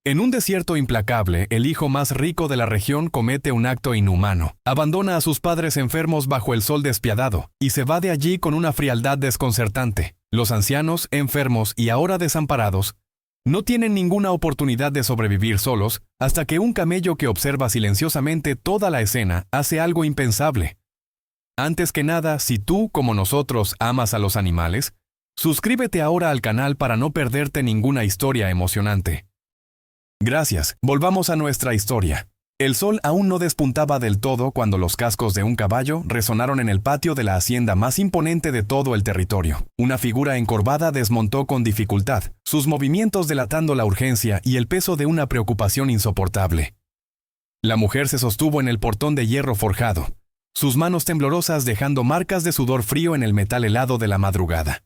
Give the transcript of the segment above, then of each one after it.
En un desierto implacable, el hijo más rico de la región comete un acto inhumano. Abandona a sus padres enfermos bajo el sol despiadado y se va de allí con una frialdad desconcertante. Los ancianos, enfermos y ahora desamparados, no tienen ninguna oportunidad de sobrevivir solos hasta que un camello que observa silenciosamente toda la escena hace algo impensable. Antes que nada, si tú, como nosotros, amas a los animales, suscríbete ahora al canal para no perderte ninguna historia emocionante. Gracias. Volvamos a nuestra historia. El sol aún no despuntaba del todo cuando los cascos de un caballo resonaron en el patio de la hacienda más imponente de todo el territorio. Una figura encorvada desmontó con dificultad, sus movimientos delatando la urgencia y el peso de una preocupación insoportable. La mujer se sostuvo en el portón de hierro forjado, sus manos temblorosas dejando marcas de sudor frío en el metal helado de la madrugada.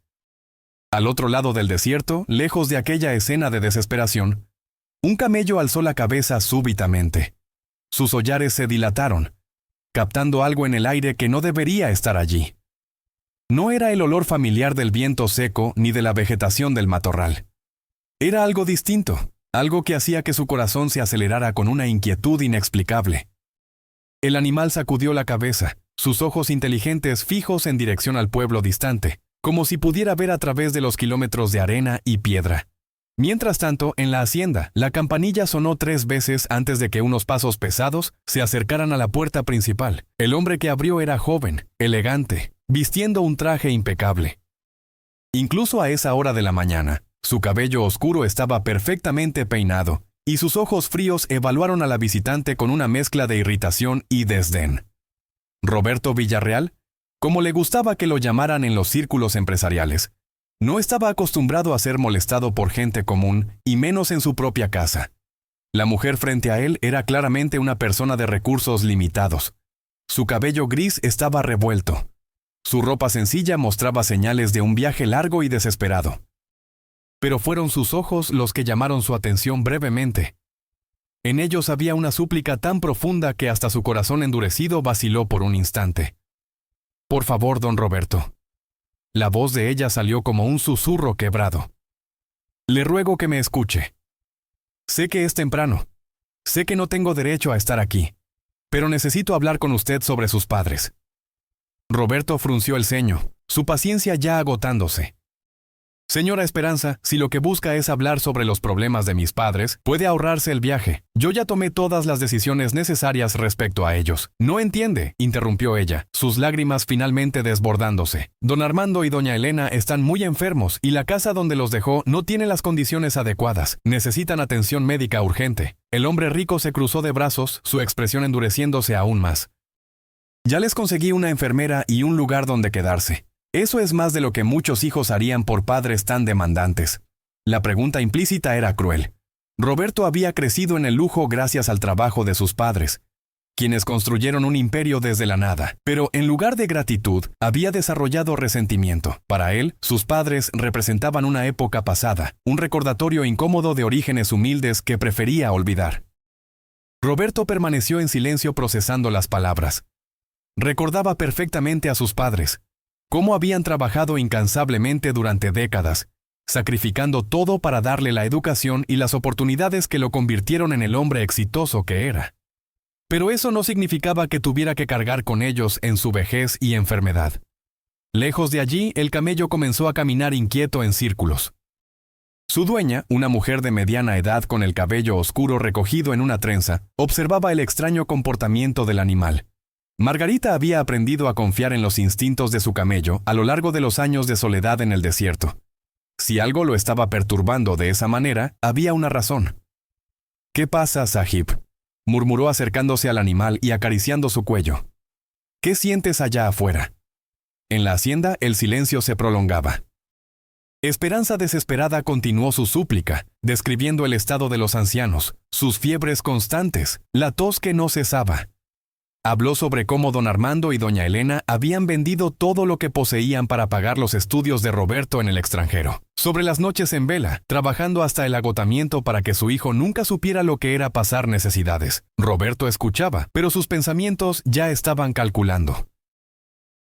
Al otro lado del desierto, lejos de aquella escena de desesperación, un camello alzó la cabeza súbitamente. Sus hollares se dilataron, captando algo en el aire que no debería estar allí. No era el olor familiar del viento seco ni de la vegetación del matorral. Era algo distinto, algo que hacía que su corazón se acelerara con una inquietud inexplicable. El animal sacudió la cabeza, sus ojos inteligentes fijos en dirección al pueblo distante, como si pudiera ver a través de los kilómetros de arena y piedra. Mientras tanto, en la hacienda, la campanilla sonó 3 veces antes de que unos pasos pesados se acercaran a la puerta principal. El hombre que abrió era joven, elegante, vistiendo un traje impecable. Incluso a esa hora de la mañana, su cabello oscuro estaba perfectamente peinado, y sus ojos fríos evaluaron a la visitante con una mezcla de irritación y desdén. Roberto Villarreal, como le gustaba que lo llamaran en los círculos empresariales, no estaba acostumbrado a ser molestado por gente común, y menos en su propia casa. La mujer frente a él era claramente una persona de recursos limitados. Su cabello gris estaba revuelto. Su ropa sencilla mostraba señales de un viaje largo y desesperado. Pero fueron sus ojos los que llamaron su atención brevemente. En ellos había una súplica tan profunda que hasta su corazón endurecido vaciló por un instante. «Por favor, don Roberto». La voz de ella salió como un susurro quebrado. «Le ruego que me escuche. Sé que es temprano. Sé que no tengo derecho a estar aquí. Pero necesito hablar con usted sobre sus padres». Roberto frunció el ceño, su paciencia ya agotándose. «Señora Esperanza, si lo que busca es hablar sobre los problemas de mis padres, puede ahorrarse el viaje. Yo ya tomé todas las decisiones necesarias respecto a ellos». «No entiende», interrumpió ella, sus lágrimas finalmente desbordándose. «Don Armando y doña Elena están muy enfermos y la casa donde los dejó no tiene las condiciones adecuadas. Necesitan atención médica urgente». El hombre rico se cruzó de brazos, su expresión endureciéndose aún más. «Ya les conseguí una enfermera y un lugar donde quedarse. Eso es más de lo que muchos hijos harían por padres tan demandantes». La pregunta implícita era cruel. Roberto había crecido en el lujo gracias al trabajo de sus padres, quienes construyeron un imperio desde la nada. Pero en lugar de gratitud, había desarrollado resentimiento. Para él, sus padres representaban una época pasada, un recordatorio incómodo de orígenes humildes que prefería olvidar. Roberto permaneció en silencio procesando las palabras. Recordaba perfectamente a sus padres, cómo habían trabajado incansablemente durante décadas, sacrificando todo para darle la educación y las oportunidades que lo convirtieron en el hombre exitoso que era. Pero eso no significaba que tuviera que cargar con ellos en su vejez y enfermedad. Lejos de allí, el camello comenzó a caminar inquieto en círculos. Su dueña, una mujer de mediana edad con el cabello oscuro recogido en una trenza, observaba el extraño comportamiento del animal. Margarita había aprendido a confiar en los instintos de su camello a lo largo de los años de soledad en el desierto. Si algo lo estaba perturbando de esa manera, había una razón. «¿Qué pasa, Sahib?», murmuró acercándose al animal y acariciando su cuello. «¿Qué sientes allá afuera?». En la hacienda el silencio se prolongaba. Esperanza desesperada continuó su súplica, describiendo el estado de los ancianos, sus fiebres constantes, la tos que no cesaba. Habló sobre cómo don Armando y doña Elena habían vendido todo lo que poseían para pagar los estudios de Roberto en el extranjero. Sobre las noches en vela, trabajando hasta el agotamiento para que su hijo nunca supiera lo que era pasar necesidades. Roberto escuchaba, pero sus pensamientos ya estaban calculando.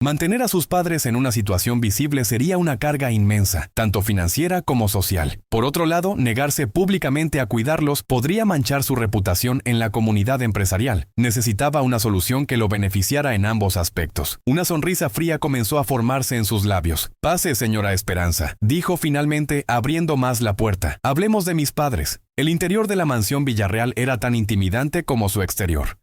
Mantener a sus padres en una situación visible sería una carga inmensa, tanto financiera como social. Por otro lado, negarse públicamente a cuidarlos podría manchar su reputación en la comunidad empresarial. Necesitaba una solución que lo beneficiara en ambos aspectos. Una sonrisa fría comenzó a formarse en sus labios. «Pase, señora Esperanza», dijo finalmente, abriendo más la puerta. «Hablemos de mis padres». El interior de la mansión Villarreal era tan intimidante como su exterior.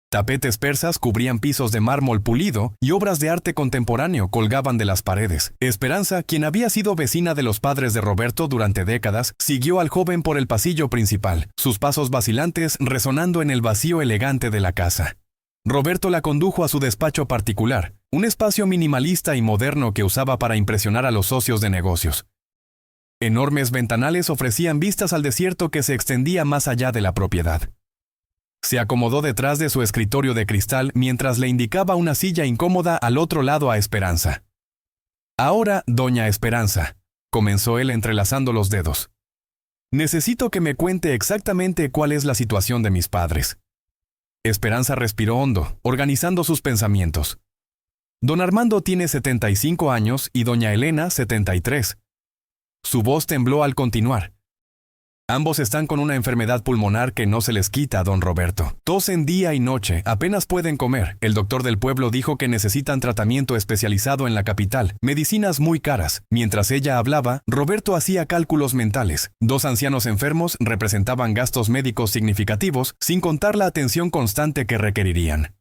Tapetes persas cubrían pisos de mármol pulido y obras de arte contemporáneo colgaban de las paredes. Esperanza, quien había sido vecina de los padres de Roberto durante décadas, siguió al joven por el pasillo principal, sus pasos vacilantes resonando en el vacío elegante de la casa. Roberto la condujo a su despacho particular, un espacio minimalista y moderno que usaba para impresionar a los socios de negocios. Enormes ventanales ofrecían vistas al desierto que se extendía más allá de la propiedad. Se acomodó detrás de su escritorio de cristal mientras le indicaba una silla incómoda al otro lado a Esperanza. «Ahora, doña Esperanza», comenzó él entrelazando los dedos. «Necesito que me cuente exactamente cuál es la situación de mis padres». Esperanza respiró hondo, organizando sus pensamientos. Don Armando tiene 75 años y doña Elena 73. Su voz tembló al continuar. Ambos están con una enfermedad pulmonar que no se les quita, don Roberto. Tosen día y noche, apenas pueden comer. El doctor del pueblo dijo que necesitan tratamiento especializado en la capital, medicinas muy caras. Mientras ella hablaba, Roberto hacía cálculos mentales. 2 ancianos enfermos representaban gastos médicos significativos, sin contar la atención constante que requerirían.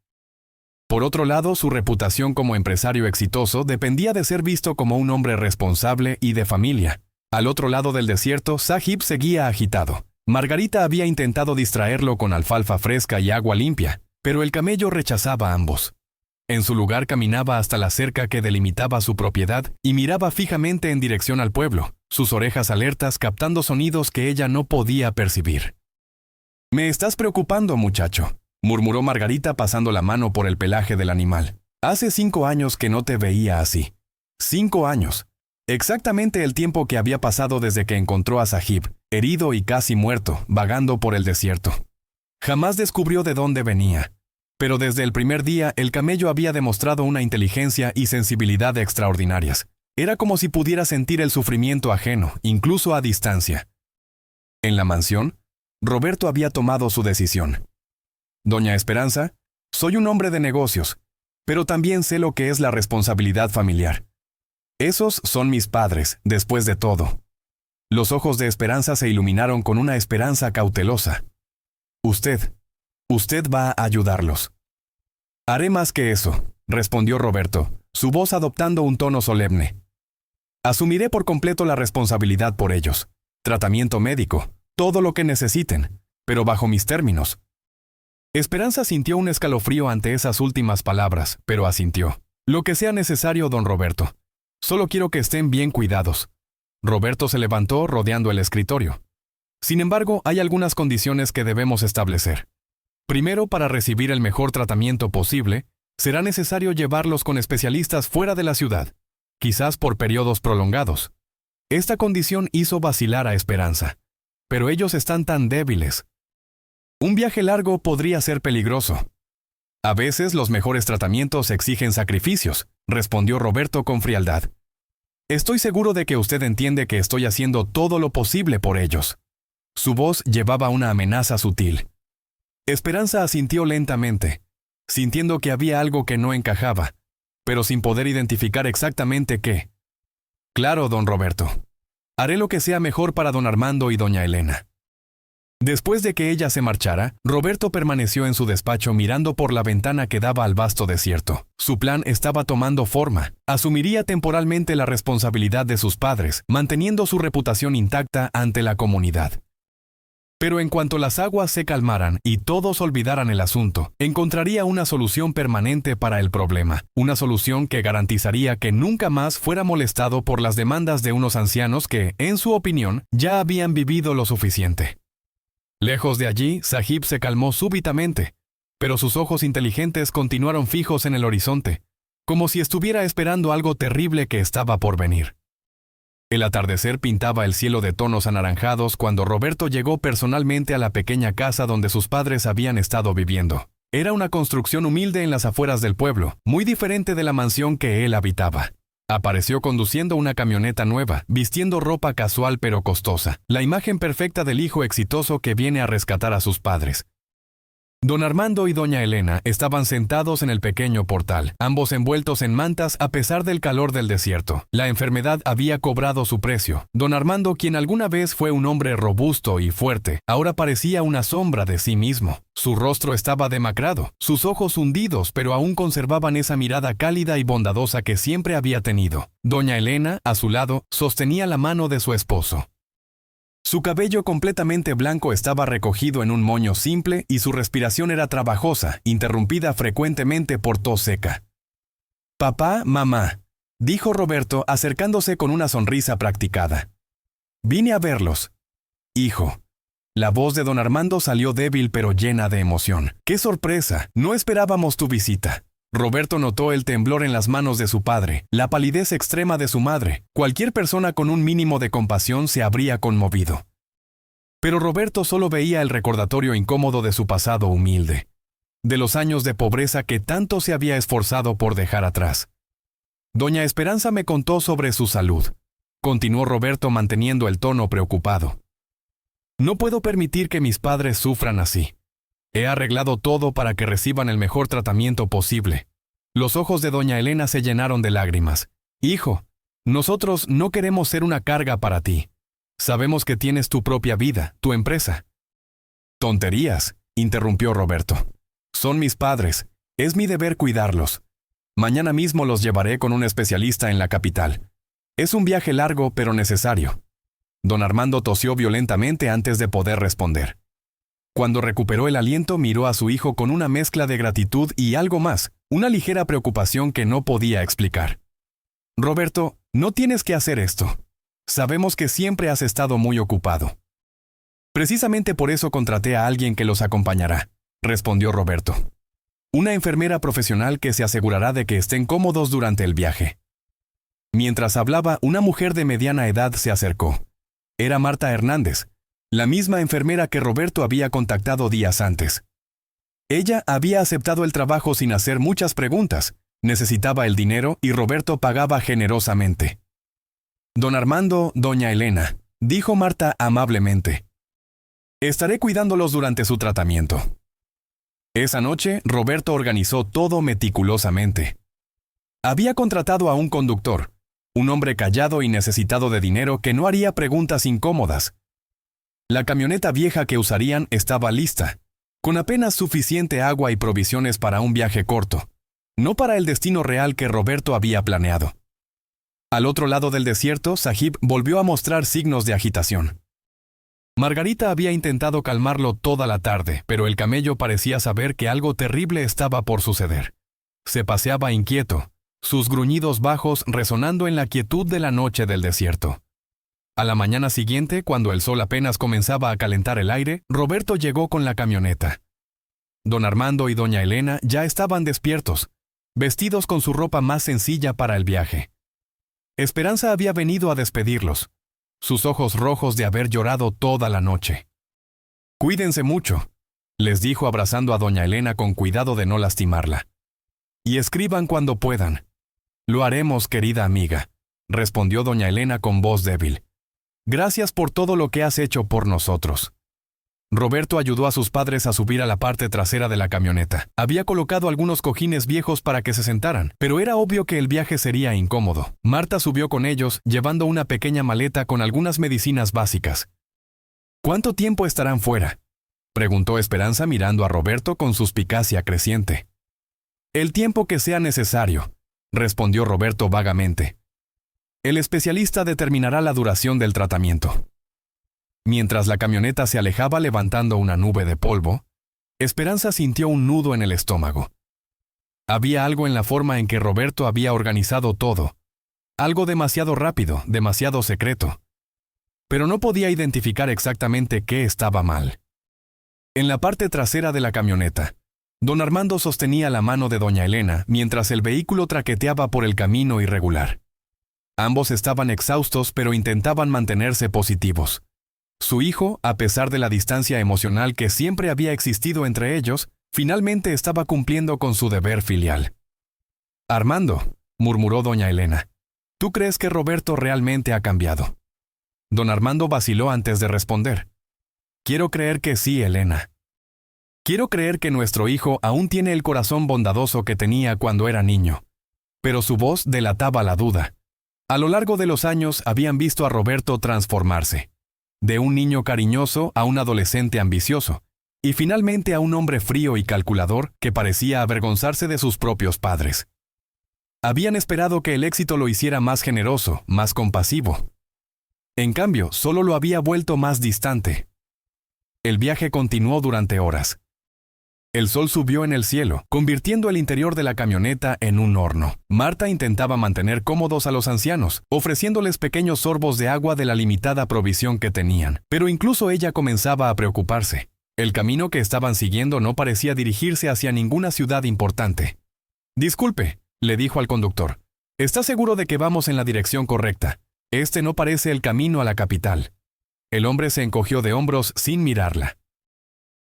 Por otro lado, su reputación como empresario exitoso dependía de ser visto como un hombre responsable y de familia. Al otro lado del desierto, Sahib seguía agitado. Margarita había intentado distraerlo con alfalfa fresca y agua limpia, pero el camello rechazaba a ambos. En su lugar caminaba hasta la cerca que delimitaba su propiedad y miraba fijamente en dirección al pueblo, sus orejas alertas captando sonidos que ella no podía percibir. «Me estás preocupando, muchacho», murmuró Margarita pasando la mano por el pelaje del animal. «Hace 5 años que no te veía así. 5 años. Exactamente el tiempo que había pasado desde que encontró a Sahib, herido y casi muerto, vagando por el desierto. Jamás descubrió de dónde venía. Pero desde el primer día el camello había demostrado una inteligencia y sensibilidad extraordinarias. Era como si pudiera sentir el sufrimiento ajeno, incluso a distancia. En la mansión, Roberto había tomado su decisión. «Doña Esperanza, soy un hombre de negocios, pero también sé lo que es la responsabilidad familiar. Esos son mis padres, después de todo». Los ojos de Esperanza se iluminaron con una esperanza cautelosa. Usted va a ayudarlos». «Haré más que eso», respondió Roberto, su voz adoptando un tono solemne. «Asumiré por completo la responsabilidad por ellos. Tratamiento médico, todo lo que necesiten, pero bajo mis términos». Esperanza sintió un escalofrío ante esas últimas palabras, pero asintió. «Lo que sea necesario, don Roberto. Solo quiero que estén bien cuidados». Roberto se levantó rodeando el escritorio. «Sin embargo, hay algunas condiciones que debemos establecer. Primero, para recibir el mejor tratamiento posible, será necesario llevarlos con especialistas fuera de la ciudad, quizás por periodos prolongados». Esta condición hizo vacilar a Esperanza. «Pero ellos están tan débiles. Un viaje largo podría ser peligroso». «A veces los mejores tratamientos exigen sacrificios», respondió Roberto con frialdad. «Estoy seguro de que usted entiende que estoy haciendo todo lo posible por ellos». Su voz llevaba una amenaza sutil. Esperanza asintió lentamente, sintiendo que había algo que no encajaba, pero sin poder identificar exactamente qué. «Claro, don Roberto. Haré lo que sea mejor para don Armando y doña Elena». Después de que ella se marchara, Roberto permaneció en su despacho mirando por la ventana que daba al vasto desierto. Su plan estaba tomando forma. Asumiría temporalmente la responsabilidad de sus padres, manteniendo su reputación intacta ante la comunidad. Pero en cuanto las aguas se calmaran y todos olvidaran el asunto, encontraría una solución permanente para el problema. Una solución que garantizaría que nunca más fuera molestado por las demandas de unos ancianos que, en su opinión, ya habían vivido lo suficiente. Lejos de allí, Sahib se calmó súbitamente, pero sus ojos inteligentes continuaron fijos en el horizonte, como si estuviera esperando algo terrible que estaba por venir. El atardecer pintaba el cielo de tonos anaranjados cuando Roberto llegó personalmente a la pequeña casa donde sus padres habían estado viviendo. Era una construcción humilde en las afueras del pueblo, muy diferente de la mansión que él habitaba. Apareció conduciendo una camioneta nueva, vistiendo ropa casual pero costosa, la imagen perfecta del hijo exitoso que viene a rescatar a sus padres. Don Armando y doña Elena estaban sentados en el pequeño portal, ambos envueltos en mantas a pesar del calor del desierto. La enfermedad había cobrado su precio. Don Armando, quien alguna vez fue un hombre robusto y fuerte, ahora parecía una sombra de sí mismo. Su rostro estaba demacrado, sus ojos hundidos, pero aún conservaban esa mirada cálida y bondadosa que siempre había tenido. Doña Elena, a su lado, sostenía la mano de su esposo. Su cabello completamente blanco estaba recogido en un moño simple y su respiración era trabajosa, interrumpida frecuentemente por tos seca. «Papá, mamá», dijo Roberto acercándose con una sonrisa practicada. «Vine a verlos». «Hijo». La voz de don Armando salió débil pero llena de emoción. «¡Qué sorpresa! No esperábamos tu visita». Roberto notó el temblor en las manos de su padre, la palidez extrema de su madre. Cualquier persona con un mínimo de compasión se habría conmovido. Pero Roberto solo veía el recordatorio incómodo de su pasado humilde, de los años de pobreza que tanto se había esforzado por dejar atrás. Doña Esperanza me contó sobre su salud. Continuó Roberto manteniendo el tono preocupado. No puedo permitir que mis padres sufran así. He arreglado todo para que reciban el mejor tratamiento posible. Los ojos de doña Elena se llenaron de lágrimas. Hijo, nosotros no queremos ser una carga para ti. Sabemos que tienes tu propia vida, tu empresa. Tonterías, interrumpió Roberto. Son mis padres. Es mi deber cuidarlos. Mañana mismo los llevaré con un especialista en la capital. Es un viaje largo pero necesario. Don Armando tosió violentamente antes de poder responder. Cuando recuperó el aliento, miró a su hijo con una mezcla de gratitud y algo más, una ligera preocupación que no podía explicar. Roberto, no tienes que hacer esto. Sabemos que siempre has estado muy ocupado. Precisamente por eso contraté a alguien que los acompañará, respondió Roberto. Una enfermera profesional que se asegurará de que estén cómodos durante el viaje. Mientras hablaba, una mujer de mediana edad se acercó. Era Marta Hernández, la misma enfermera que Roberto había contactado días antes. Ella había aceptado el trabajo sin hacer muchas preguntas, necesitaba el dinero y Roberto pagaba generosamente. Don Armando, doña Elena, dijo Marta amablemente. Estaré cuidándolos durante su tratamiento. Esa noche, Roberto organizó todo meticulosamente. Había contratado a un conductor, un hombre callado y necesitado de dinero que no haría preguntas incómodas. La camioneta vieja que usarían estaba lista, con apenas suficiente agua y provisiones para un viaje corto, no para el destino real que Roberto había planeado. Al otro lado del desierto, Sahib volvió a mostrar signos de agitación. Margarita había intentado calmarlo toda la tarde, pero el camello parecía saber que algo terrible estaba por suceder. Se paseaba inquieto, sus gruñidos bajos resonando en la quietud de la noche del desierto. A la mañana siguiente, cuando el sol apenas comenzaba a calentar el aire, Roberto llegó con la camioneta. Don Armando y doña Elena ya estaban despiertos, vestidos con su ropa más sencilla para el viaje. Esperanza había venido a despedirlos, sus ojos rojos de haber llorado toda la noche. «Cuídense mucho», les dijo abrazando a doña Elena con cuidado de no lastimarla. «Y escriban cuando puedan». «Lo haremos, querida amiga», respondió doña Elena con voz débil. «Gracias por todo lo que has hecho por nosotros». Roberto ayudó a sus padres a subir a la parte trasera de la camioneta. Había colocado algunos cojines viejos para que se sentaran, pero era obvio que el viaje sería incómodo. Marta subió con ellos, llevando una pequeña maleta con algunas medicinas básicas. «¿Cuánto tiempo estarán fuera?», preguntó Esperanza mirando a Roberto con suspicacia creciente. «El tiempo que sea necesario», respondió Roberto vagamente. «El especialista determinará la duración del tratamiento». Mientras la camioneta se alejaba levantando una nube de polvo, Esperanza sintió un nudo en el estómago. Había algo en la forma en que Roberto había organizado todo, algo demasiado rápido, demasiado secreto. Pero no podía identificar exactamente qué estaba mal. En la parte trasera de la camioneta, don Armando sostenía la mano de doña Elena mientras el vehículo traqueteaba por el camino irregular. Ambos estaban exhaustos pero intentaban mantenerse positivos. Su hijo, a pesar de la distancia emocional que siempre había existido entre ellos, Finalmente estaba cumpliendo con su deber filial. Armando, murmuró doña Elena, ¿tú crees que Roberto realmente ha cambiado? Don Armando vaciló antes de responder. Quiero creer que sí, Elena. Quiero creer que nuestro hijo aún tiene el corazón bondadoso que tenía cuando era niño. Pero su voz delataba la duda. A lo largo de los años habían visto a Roberto transformarse. De un niño cariñoso a un adolescente ambicioso. Y finalmente a un hombre frío y calculador que parecía avergonzarse de sus propios padres. Habían esperado que el éxito lo hiciera más generoso, más compasivo. En cambio, solo lo había vuelto más distante. El viaje continuó durante horas. El sol subió en el cielo, convirtiendo el interior de la camioneta en un horno. Marta intentaba mantener cómodos a los ancianos, ofreciéndoles pequeños sorbos de agua de la limitada provisión que tenían. Pero incluso ella comenzaba a preocuparse. El camino que estaban siguiendo no parecía dirigirse hacia ninguna ciudad importante. Disculpe, le dijo al conductor. ¿Está seguro de que vamos en la dirección correcta? Este no parece el camino a la capital. El hombre se encogió de hombros sin mirarla.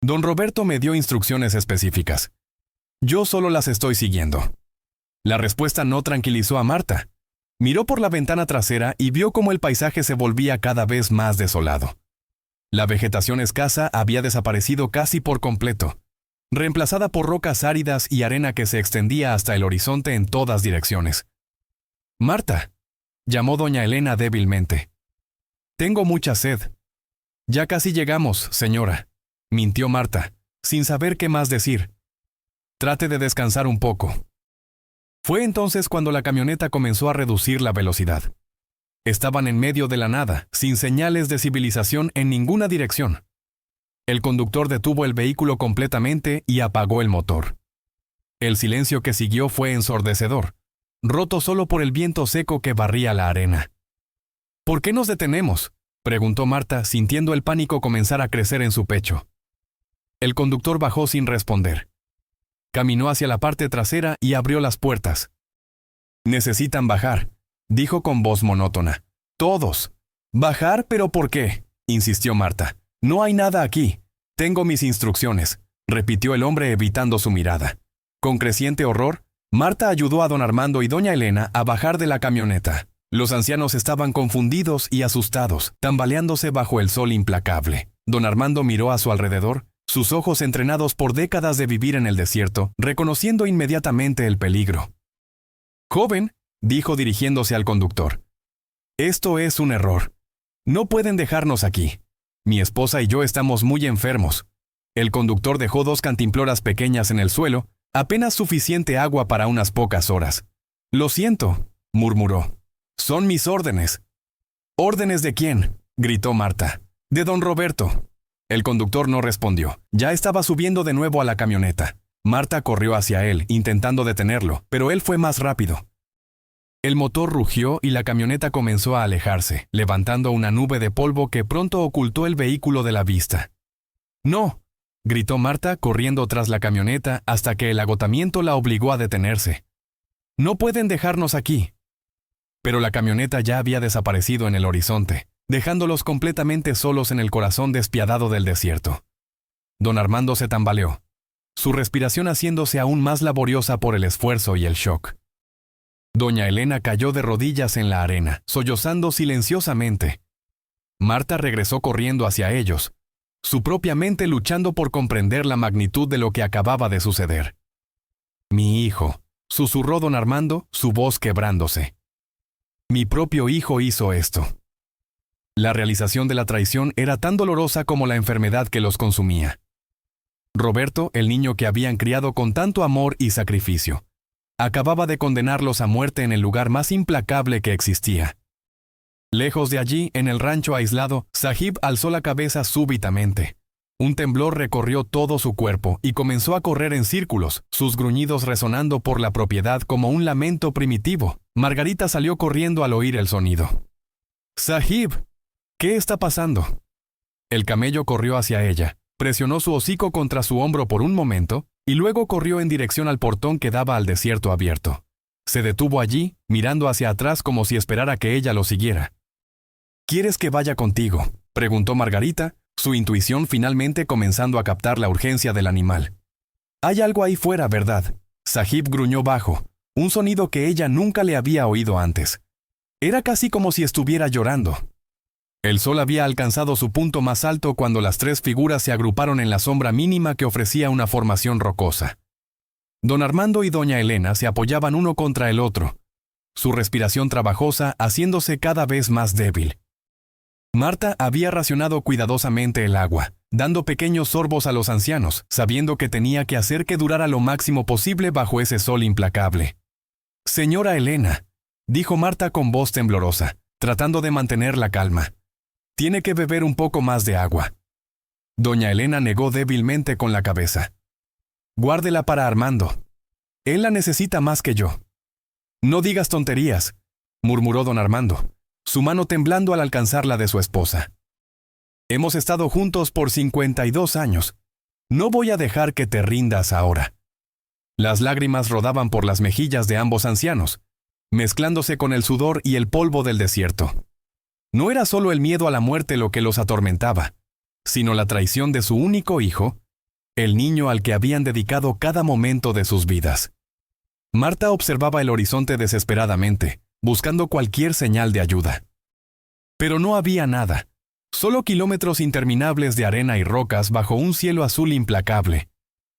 Don Roberto me dio instrucciones específicas. Yo solo las estoy siguiendo. La respuesta no tranquilizó a Marta. Miró por la ventana trasera y vio cómo el paisaje se volvía cada vez más desolado. La vegetación escasa había desaparecido casi por completo, reemplazada por rocas áridas y arena que se extendía hasta el horizonte en todas direcciones. «Marta», llamó doña Elena débilmente. «Tengo mucha sed». «Ya casi llegamos, señora», mintió Marta, sin saber qué más decir. «Trate de descansar un poco». Fue entonces cuando la camioneta comenzó a reducir la velocidad. Estaban en medio de la nada, sin señales de civilización en ninguna dirección. El conductor detuvo el vehículo completamente y apagó el motor. El silencio que siguió fue ensordecedor, roto solo por el viento seco que barría la arena. «¿Por qué nos detenemos?», preguntó Marta, sintiendo el pánico comenzar a crecer en su pecho. El conductor bajó sin responder. Caminó hacia la parte trasera y abrió las puertas. «Necesitan bajar», dijo con voz monótona. «Todos». «¿Bajar? ¿Pero por qué?», insistió Marta. «No hay nada aquí. Tengo mis instrucciones», repitió el hombre evitando su mirada. Con creciente horror, Marta ayudó a don Armando y doña Elena a bajar de la camioneta. Los ancianos estaban confundidos y asustados, tambaleándose bajo el sol implacable. Don Armando miró a su alrededor, sus ojos entrenados por décadas de vivir en el desierto, reconociendo inmediatamente el peligro. «Joven», dijo dirigiéndose al conductor, «esto es un error. No pueden dejarnos aquí. Mi esposa y yo estamos muy enfermos». El conductor dejó 2 cantimploras pequeñas en el suelo, apenas suficiente agua para unas pocas horas. «Lo siento», murmuró. «Son mis órdenes». «¿Órdenes de quién?», gritó Marta. «De don Roberto». El conductor no respondió. Ya estaba subiendo de nuevo a la camioneta. Marta corrió hacia él, intentando detenerlo, pero él fue más rápido. El motor rugió y la camioneta comenzó a alejarse, levantando una nube de polvo que pronto ocultó el vehículo de la vista. «No», gritó Marta corriendo tras la camioneta hasta que el agotamiento la obligó a detenerse. «No pueden dejarnos aquí». Pero la camioneta ya había desaparecido en el horizonte, dejándolos completamente solos en el corazón despiadado del desierto. Don Armando se tambaleó, su respiración haciéndose aún más laboriosa por el esfuerzo y el shock. Doña Elena cayó de rodillas en la arena, sollozando silenciosamente. Marta regresó corriendo hacia ellos, su propia mente luchando por comprender la magnitud de lo que acababa de suceder. «Mi hijo», susurró don Armando, su voz quebrándose. «Mi propio hijo hizo esto». La realización de la traición era tan dolorosa como la enfermedad que los consumía. Roberto, el niño que habían criado con tanto amor y sacrificio, acababa de condenarlos a muerte en el lugar más implacable que existía. Lejos de allí, en el rancho aislado, Sahib alzó la cabeza súbitamente. Un temblor recorrió todo su cuerpo y comenzó a correr en círculos, sus gruñidos resonando por la propiedad como un lamento primitivo. Margarita salió corriendo al oír el sonido. «Sahib, ¿qué está pasando?». El camello corrió hacia ella, presionó su hocico contra su hombro por un momento y luego corrió en dirección al portón que daba al desierto abierto. Se detuvo allí, mirando hacia atrás como si esperara que ella lo siguiera. «¿Quieres que vaya contigo?», preguntó Margarita, su intuición finalmente comenzando a captar la urgencia del animal. Hay algo ahí fuera, ¿verdad? Sahib gruñó bajo, un sonido que ella nunca le había oído antes. Era casi como si estuviera llorando. El sol había alcanzado su punto más alto cuando las tres figuras se agruparon en la sombra mínima que ofrecía una formación rocosa. Don Armando y doña Elena se apoyaban uno contra el otro, su respiración trabajosa haciéndose cada vez más débil. Marta había racionado cuidadosamente el agua, dando pequeños sorbos a los ancianos, sabiendo que tenía que hacer que durara lo máximo posible bajo ese sol implacable. «Señora Elena», dijo Marta con voz temblorosa, tratando de mantener la calma. «Tiene que beber un poco más de agua». Doña Elena negó débilmente con la cabeza. «Guárdela para Armando. Él la necesita más que yo». «No digas tonterías», murmuró don Armando, su mano temblando al alcanzar la de su esposa. «Hemos estado juntos por 52 años. No voy a dejar que te rindas ahora». Las lágrimas rodaban por las mejillas de ambos ancianos, mezclándose con el sudor y el polvo del desierto. No era solo el miedo a la muerte lo que los atormentaba, sino la traición de su único hijo, el niño al que habían dedicado cada momento de sus vidas. Marta observaba el horizonte desesperadamente, buscando cualquier señal de ayuda. Pero no había nada, solo kilómetros interminables de arena y rocas bajo un cielo azul implacable.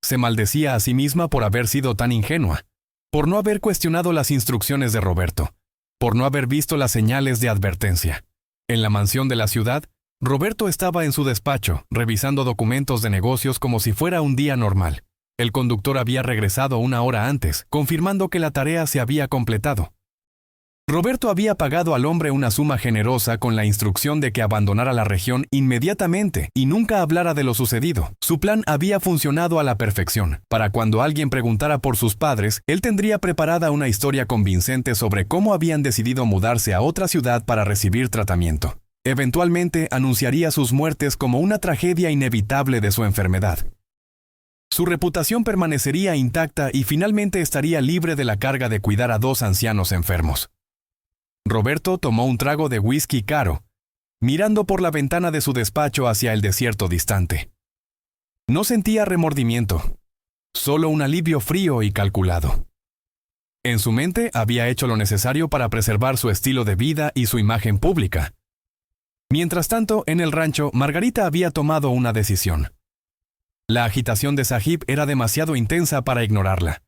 Se maldecía a sí misma por haber sido tan ingenua, por no haber cuestionado las instrucciones de Roberto, por no haber visto las señales de advertencia. En la mansión de la ciudad, Roberto estaba en su despacho, revisando documentos de negocios como si fuera un día normal. El conductor había regresado una hora antes, confirmando que la tarea se había completado. Roberto había pagado al hombre una suma generosa con la instrucción de que abandonara la región inmediatamente y nunca hablara de lo sucedido. Su plan había funcionado a la perfección. Para cuando alguien preguntara por sus padres, él tendría preparada una historia convincente sobre cómo habían decidido mudarse a otra ciudad para recibir tratamiento. Eventualmente anunciaría sus muertes como una tragedia inevitable de su enfermedad. Su reputación permanecería intacta y finalmente estaría libre de la carga de cuidar a dos ancianos enfermos. Roberto tomó un trago de whisky caro, mirando por la ventana de su despacho hacia el desierto distante. No sentía remordimiento, solo un alivio frío y calculado. En su mente había hecho lo necesario para preservar su estilo de vida y su imagen pública. Mientras tanto, en el rancho, Margarita había tomado una decisión. La agitación de Sahib era demasiado intensa para ignorarla.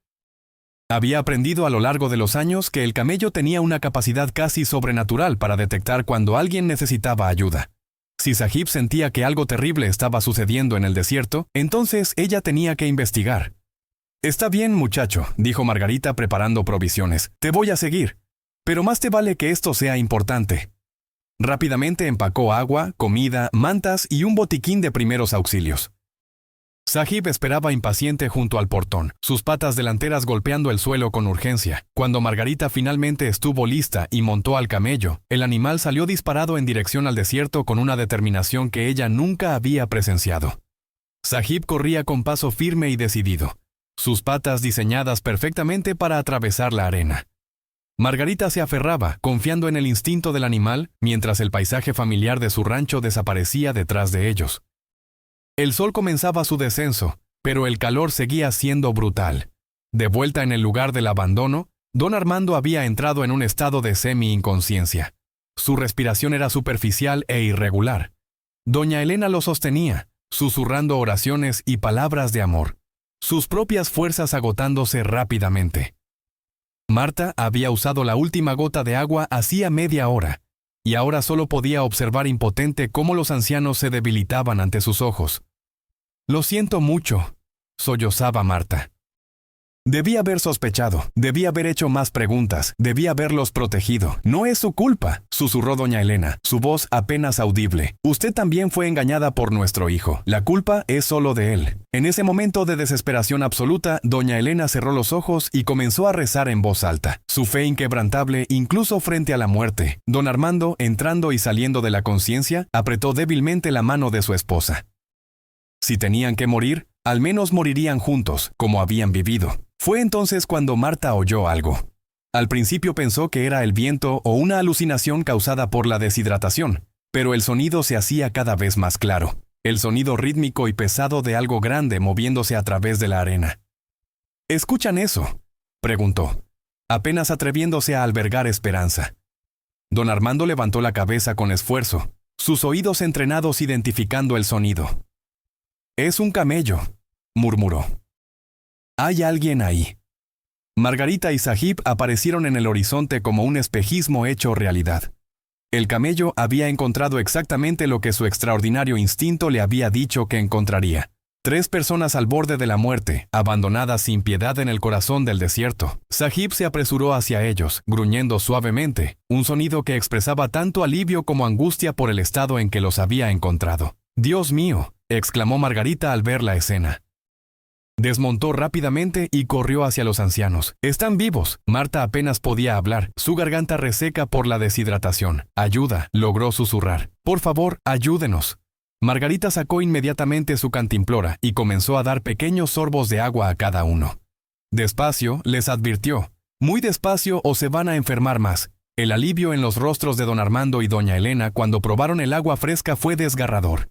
Había aprendido a lo largo de los años que el camello tenía una capacidad casi sobrenatural para detectar cuando alguien necesitaba ayuda. Si Sahib sentía que algo terrible estaba sucediendo en el desierto, entonces ella tenía que investigar. «Está bien, muchacho», dijo Margarita preparando provisiones. «Te voy a seguir. Pero más te vale que esto sea importante». Rápidamente empacó agua, comida, mantas y un botiquín de primeros auxilios. Sahib esperaba impaciente junto al portón, sus patas delanteras golpeando el suelo con urgencia. Cuando Margarita finalmente estuvo lista y montó al camello, el animal salió disparado en dirección al desierto con una determinación que ella nunca había presenciado. Sahib corría con paso firme y decidido, sus patas diseñadas perfectamente para atravesar la arena. Margarita se aferraba, confiando en el instinto del animal, mientras el paisaje familiar de su rancho desaparecía detrás de ellos. El sol comenzaba su descenso, pero el calor seguía siendo brutal. De vuelta en el lugar del abandono, don Armando había entrado en un estado de semi-inconsciencia. Su respiración era superficial e irregular. Doña Elena lo sostenía, susurrando oraciones y palabras de amor, sus propias fuerzas agotándose rápidamente. Marta había usado la última gota de agua hacía media hora, y ahora solo podía observar impotente cómo los ancianos se debilitaban ante sus ojos. «Lo siento mucho», sollozaba Marta. «Debía haber sospechado, debía haber hecho más preguntas, debía haberlos protegido. No es su culpa», susurró doña Elena, su voz apenas audible. «Usted también fue engañada por nuestro hijo. La culpa es solo de él». En ese momento de desesperación absoluta, doña Elena cerró los ojos y comenzó a rezar en voz alta. Su fe inquebrantable incluso frente a la muerte. Don Armando, entrando y saliendo de la conciencia, apretó débilmente la mano de su esposa. Si tenían que morir, al menos morirían juntos, como habían vivido. Fue entonces cuando Marta oyó algo. Al principio pensó que era el viento o una alucinación causada por la deshidratación, pero el sonido se hacía cada vez más claro. El sonido rítmico y pesado de algo grande moviéndose a través de la arena. ¿Escuchan eso?, preguntó, apenas atreviéndose a albergar esperanza. Don Armando levantó la cabeza con esfuerzo, sus oídos entrenados identificando el sonido. «Es un camello», murmuró. «Hay alguien ahí». Margarita y Sahib aparecieron en el horizonte como un espejismo hecho realidad. El camello había encontrado exactamente lo que su extraordinario instinto le había dicho que encontraría. 3 personas al borde de la muerte, abandonadas sin piedad en el corazón del desierto. Sahib se apresuró hacia ellos, gruñendo suavemente, un sonido que expresaba tanto alivio como angustia por el estado en que los había encontrado. «Dios mío», exclamó Margarita al ver la escena. Desmontó rápidamente y corrió hacia los ancianos. «Están vivos». Marta apenas podía hablar, su garganta reseca por la deshidratación. «Ayuda», logró susurrar. «Por favor, ayúdenos». Margarita sacó inmediatamente su cantimplora y comenzó a dar pequeños sorbos de agua a cada uno. Despacio, les advirtió. «Muy despacio o se van a enfermar más». El alivio en los rostros de don Armando y doña Elena cuando probaron el agua fresca fue desgarrador.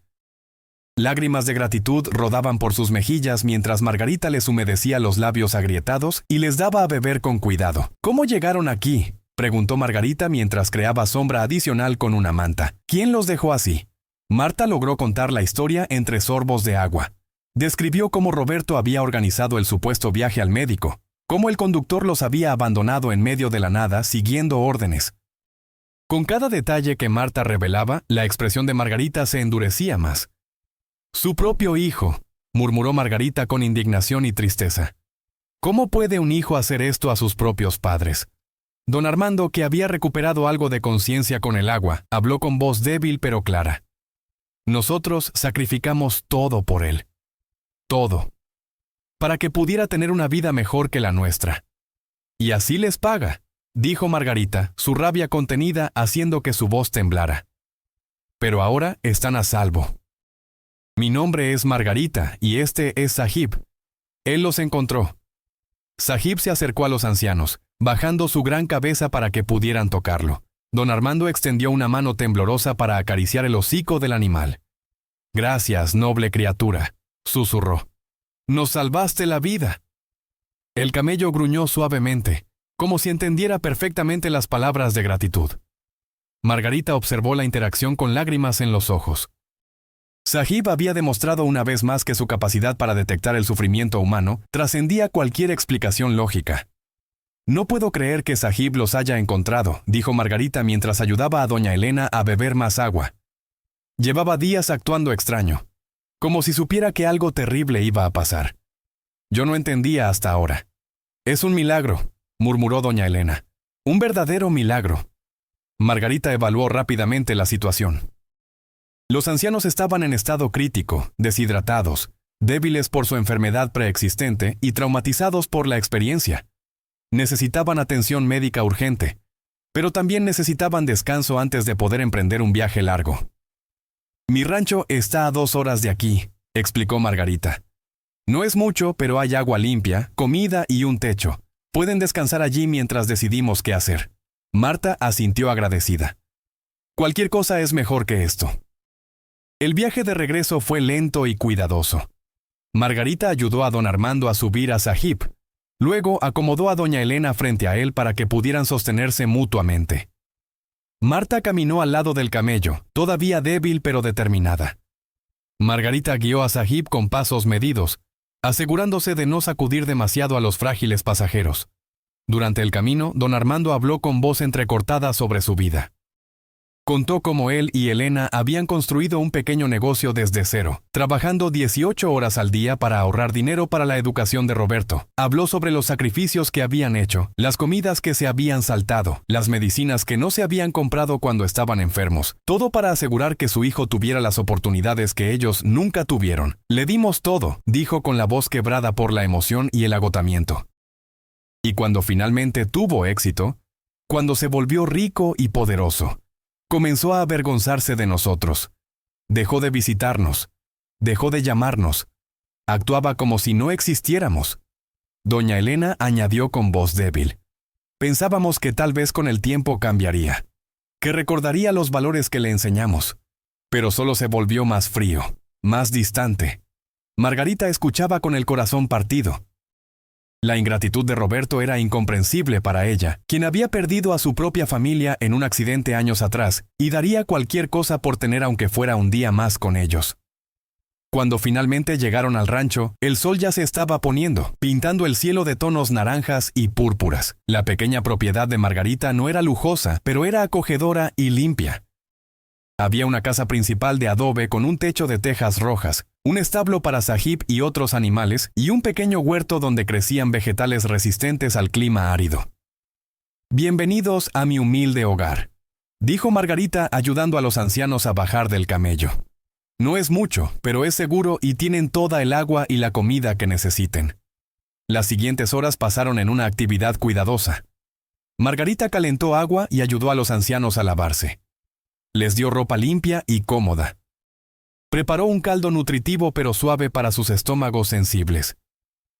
Lágrimas de gratitud rodaban por sus mejillas mientras Margarita les humedecía los labios agrietados y les daba a beber con cuidado. «¿Cómo llegaron aquí?», preguntó Margarita mientras creaba sombra adicional con una manta. «¿Quién los dejó así?». Marta logró contar la historia entre sorbos de agua. Describió cómo Roberto había organizado el supuesto viaje al médico, cómo el conductor los había abandonado en medio de la nada siguiendo órdenes. Con cada detalle que Marta revelaba, la expresión de Margarita se endurecía más. «Su propio hijo», murmuró Margarita con indignación y tristeza. «¿Cómo puede un hijo hacer esto a sus propios padres?». Don Armando, que había recuperado algo de conciencia con el agua, habló con voz débil pero clara. «Nosotros sacrificamos todo por él. Todo. Para que pudiera tener una vida mejor que la nuestra. Y así les paga», dijo Margarita, su rabia contenida haciendo que su voz temblara. «Pero ahora están a salvo. Mi nombre es Margarita y este es Sahib». Él los encontró. Sahib se acercó a los ancianos, bajando su gran cabeza para que pudieran tocarlo. Don Armando extendió una mano temblorosa para acariciar el hocico del animal. «Gracias, noble criatura», susurró. «Nos salvaste la vida». El camello gruñó suavemente, como si entendiera perfectamente las palabras de gratitud. Margarita observó la interacción con lágrimas en los ojos. Sahib había demostrado una vez más que su capacidad para detectar el sufrimiento humano trascendía cualquier explicación lógica. «No puedo creer que Sahib los haya encontrado», dijo Margarita mientras ayudaba a doña Elena a beber más agua. Llevaba días actuando extraño, como si supiera que algo terrible iba a pasar. Yo no entendía hasta ahora. «Es un milagro», murmuró doña Elena. «Un verdadero milagro». Margarita evaluó rápidamente la situación. Los ancianos estaban en estado crítico, deshidratados, débiles por su enfermedad preexistente y traumatizados por la experiencia. Necesitaban atención médica urgente, pero también necesitaban descanso antes de poder emprender un viaje largo. «Mi rancho está a 2 horas de aquí», explicó Margarita. «No es mucho, pero hay agua limpia, comida y un techo. Pueden descansar allí mientras decidimos qué hacer». Marta asintió agradecida. «Cualquier cosa es mejor que esto». El viaje de regreso fue lento y cuidadoso. Margarita ayudó a don Armando a subir a Sahib. Luego acomodó a doña Elena frente a él para que pudieran sostenerse mutuamente. Marta caminó al lado del camello, todavía débil pero determinada. Margarita guió a Sahib con pasos medidos, asegurándose de no sacudir demasiado a los frágiles pasajeros. Durante el camino, don Armando habló con voz entrecortada sobre su vida. Contó cómo él y Elena habían construido un pequeño negocio desde cero, trabajando 18 horas al día para ahorrar dinero para la educación de Roberto. Habló sobre los sacrificios que habían hecho, las comidas que se habían saltado, las medicinas que no se habían comprado cuando estaban enfermos, todo para asegurar que su hijo tuviera las oportunidades que ellos nunca tuvieron. «Le dimos todo», dijo con la voz quebrada por la emoción y el agotamiento. Y cuando finalmente tuvo éxito, cuando se volvió rico y poderoso, comenzó a avergonzarse de nosotros. Dejó de visitarnos. Dejó de llamarnos. Actuaba como si no existiéramos. Doña Elena añadió con voz débil. Pensábamos que tal vez con el tiempo cambiaría, que recordaría los valores que le enseñamos. Pero solo se volvió más frío, más distante. Margarita escuchaba con el corazón partido. La ingratitud de Roberto era incomprensible para ella, quien había perdido a su propia familia en un accidente años atrás, y daría cualquier cosa por tener aunque fuera un día más con ellos. Cuando finalmente llegaron al rancho, el sol ya se estaba poniendo, pintando el cielo de tonos naranjas y púrpuras. La pequeña propiedad de Margarita no era lujosa, pero era acogedora y limpia. Había una casa principal de adobe con un techo de tejas rojas, un establo para Sahib y otros animales, y un pequeño huerto donde crecían vegetales resistentes al clima árido. «Bienvenidos a mi humilde hogar», dijo Margarita ayudando a los ancianos a bajar del camello. «No es mucho, pero es seguro y tienen toda el agua y la comida que necesiten». Las siguientes horas pasaron en una actividad cuidadosa. Margarita calentó agua y ayudó a los ancianos a lavarse. Les dio ropa limpia y cómoda. Preparó un caldo nutritivo pero suave para sus estómagos sensibles.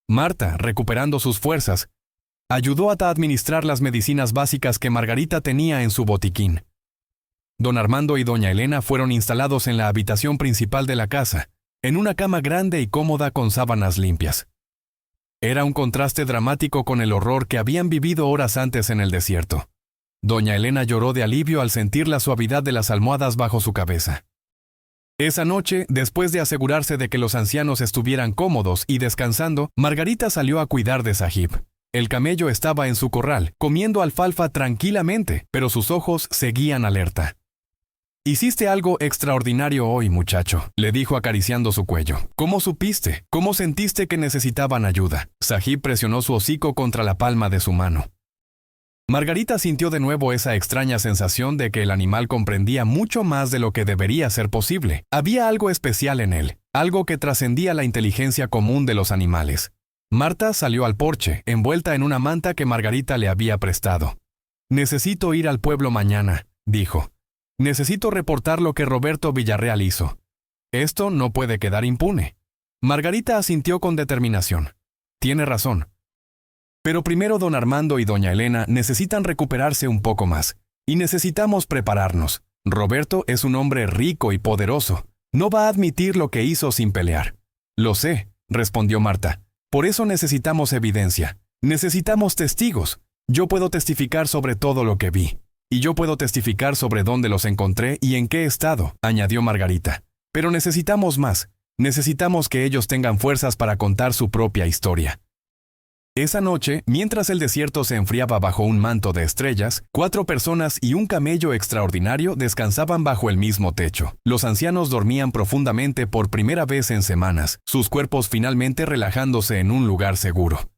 Marta, recuperando sus fuerzas, ayudó a administrar las medicinas básicas que Margarita tenía en su botiquín. Don Armando y doña Elena fueron instalados en la habitación principal de la casa, en una cama grande y cómoda con sábanas limpias. Era un contraste dramático con el horror que habían vivido horas antes en el desierto. Doña Elena lloró de alivio al sentir la suavidad de las almohadas bajo su cabeza. Esa noche, después de asegurarse de que los ancianos estuvieran cómodos y descansando, Margarita salió a cuidar de Sahib. El camello estaba en su corral, comiendo alfalfa tranquilamente, pero sus ojos seguían alerta. «Hiciste algo extraordinario hoy, muchacho», le dijo acariciando su cuello. «¿Cómo supiste? ¿Cómo sentiste que necesitaban ayuda?» Sahib presionó su hocico contra la palma de su mano. Margarita sintió de nuevo esa extraña sensación de que el animal comprendía mucho más de lo que debería ser posible. Había algo especial en él, algo que trascendía la inteligencia común de los animales. Marta salió al porche, envuelta en una manta que Margarita le había prestado. «Necesito ir al pueblo mañana», dijo. «Necesito reportar lo que Roberto Villarreal hizo. Esto no puede quedar impune». Margarita asintió con determinación. «Tiene razón. Pero primero don Armando y doña Elena necesitan recuperarse un poco más. Y necesitamos prepararnos. Roberto es un hombre rico y poderoso. No va a admitir lo que hizo sin pelear». «Lo sé», respondió Marta. «Por eso necesitamos evidencia. Necesitamos testigos. Yo puedo testificar sobre todo lo que vi. Y yo puedo testificar sobre dónde los encontré y en qué estado», añadió Margarita. «Pero necesitamos más. Necesitamos que ellos tengan fuerzas para contar su propia historia». Esa noche, mientras el desierto se enfriaba bajo un manto de estrellas, 4 personas y un camello extraordinario descansaban bajo el mismo techo. Los ancianos dormían profundamente por primera vez en semanas, sus cuerpos finalmente relajándose en un lugar seguro.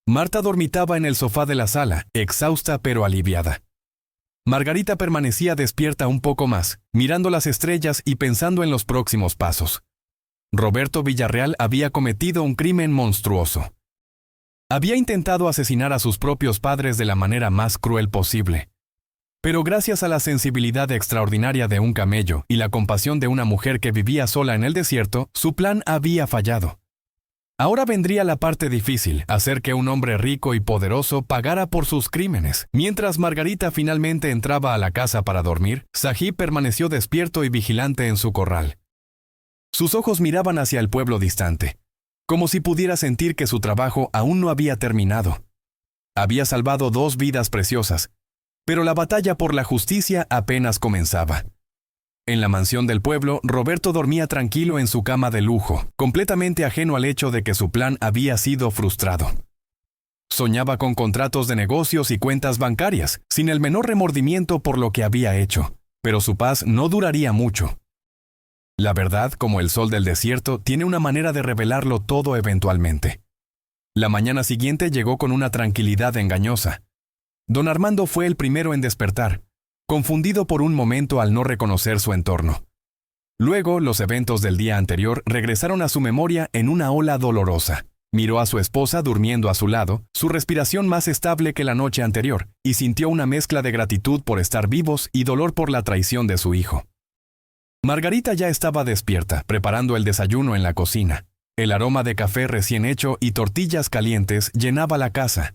Marta dormitaba en el sofá de la sala, exhausta pero aliviada. Margarita permanecía despierta un poco más, mirando las estrellas y pensando en los próximos pasos. Roberto Villarreal había cometido un crimen monstruoso. Había intentado asesinar a sus propios padres de la manera más cruel posible. Pero gracias a la sensibilidad extraordinaria de un camello y la compasión de una mujer que vivía sola en el desierto, su plan había fallado. Ahora vendría la parte difícil, hacer que un hombre rico y poderoso pagara por sus crímenes. Mientras Margarita finalmente entraba a la casa para dormir, Sahib permaneció despierto y vigilante en su corral. Sus ojos miraban hacia el pueblo distante, como si pudiera sentir que su trabajo aún no había terminado. Había salvado 2 vidas preciosas, pero la batalla por la justicia apenas comenzaba. En la mansión del pueblo, Roberto dormía tranquilo en su cama de lujo, completamente ajeno al hecho de que su plan había sido frustrado. Soñaba con contratos de negocios y cuentas bancarias, sin el menor remordimiento por lo que había hecho, pero su paz no duraría mucho. La verdad, como el sol del desierto, tiene una manera de revelarlo todo eventualmente. La mañana siguiente llegó con una tranquilidad engañosa. Don Armando fue el primero en despertar, confundido por un momento al no reconocer su entorno. Luego, los eventos del día anterior regresaron a su memoria en una ola dolorosa. Miró a su esposa durmiendo a su lado, su respiración más estable que la noche anterior, y sintió una mezcla de gratitud por estar vivos y dolor por la traición de su hijo. Margarita ya estaba despierta, preparando el desayuno en la cocina. El aroma de café recién hecho y tortillas calientes llenaba la casa.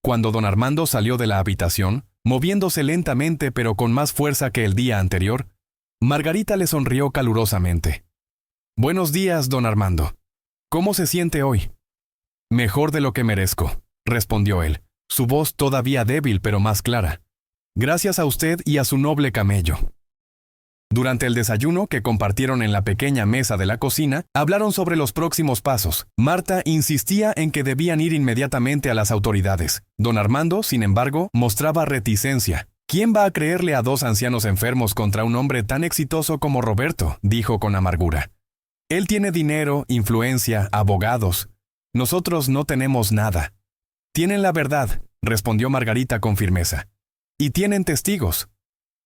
Cuando don Armando salió de la habitación, moviéndose lentamente pero con más fuerza que el día anterior, Margarita le sonrió calurosamente. «Buenos días, don Armando. ¿Cómo se siente hoy?» Mejor de lo que merezco, respondió él, su voz todavía débil pero más clara. Gracias a usted y a su noble camello. Durante el desayuno que compartieron en la pequeña mesa de la cocina, hablaron sobre los próximos pasos. Marta insistía en que debían ir inmediatamente a las autoridades. Don Armando, sin embargo, mostraba reticencia. ¿Quién va a creerle a dos ancianos enfermos contra un hombre tan exitoso como Roberto?, dijo con amargura. Él tiene dinero, influencia, abogados. Nosotros no tenemos nada. Tienen la verdad, respondió Margarita con firmeza. Y tienen testigos.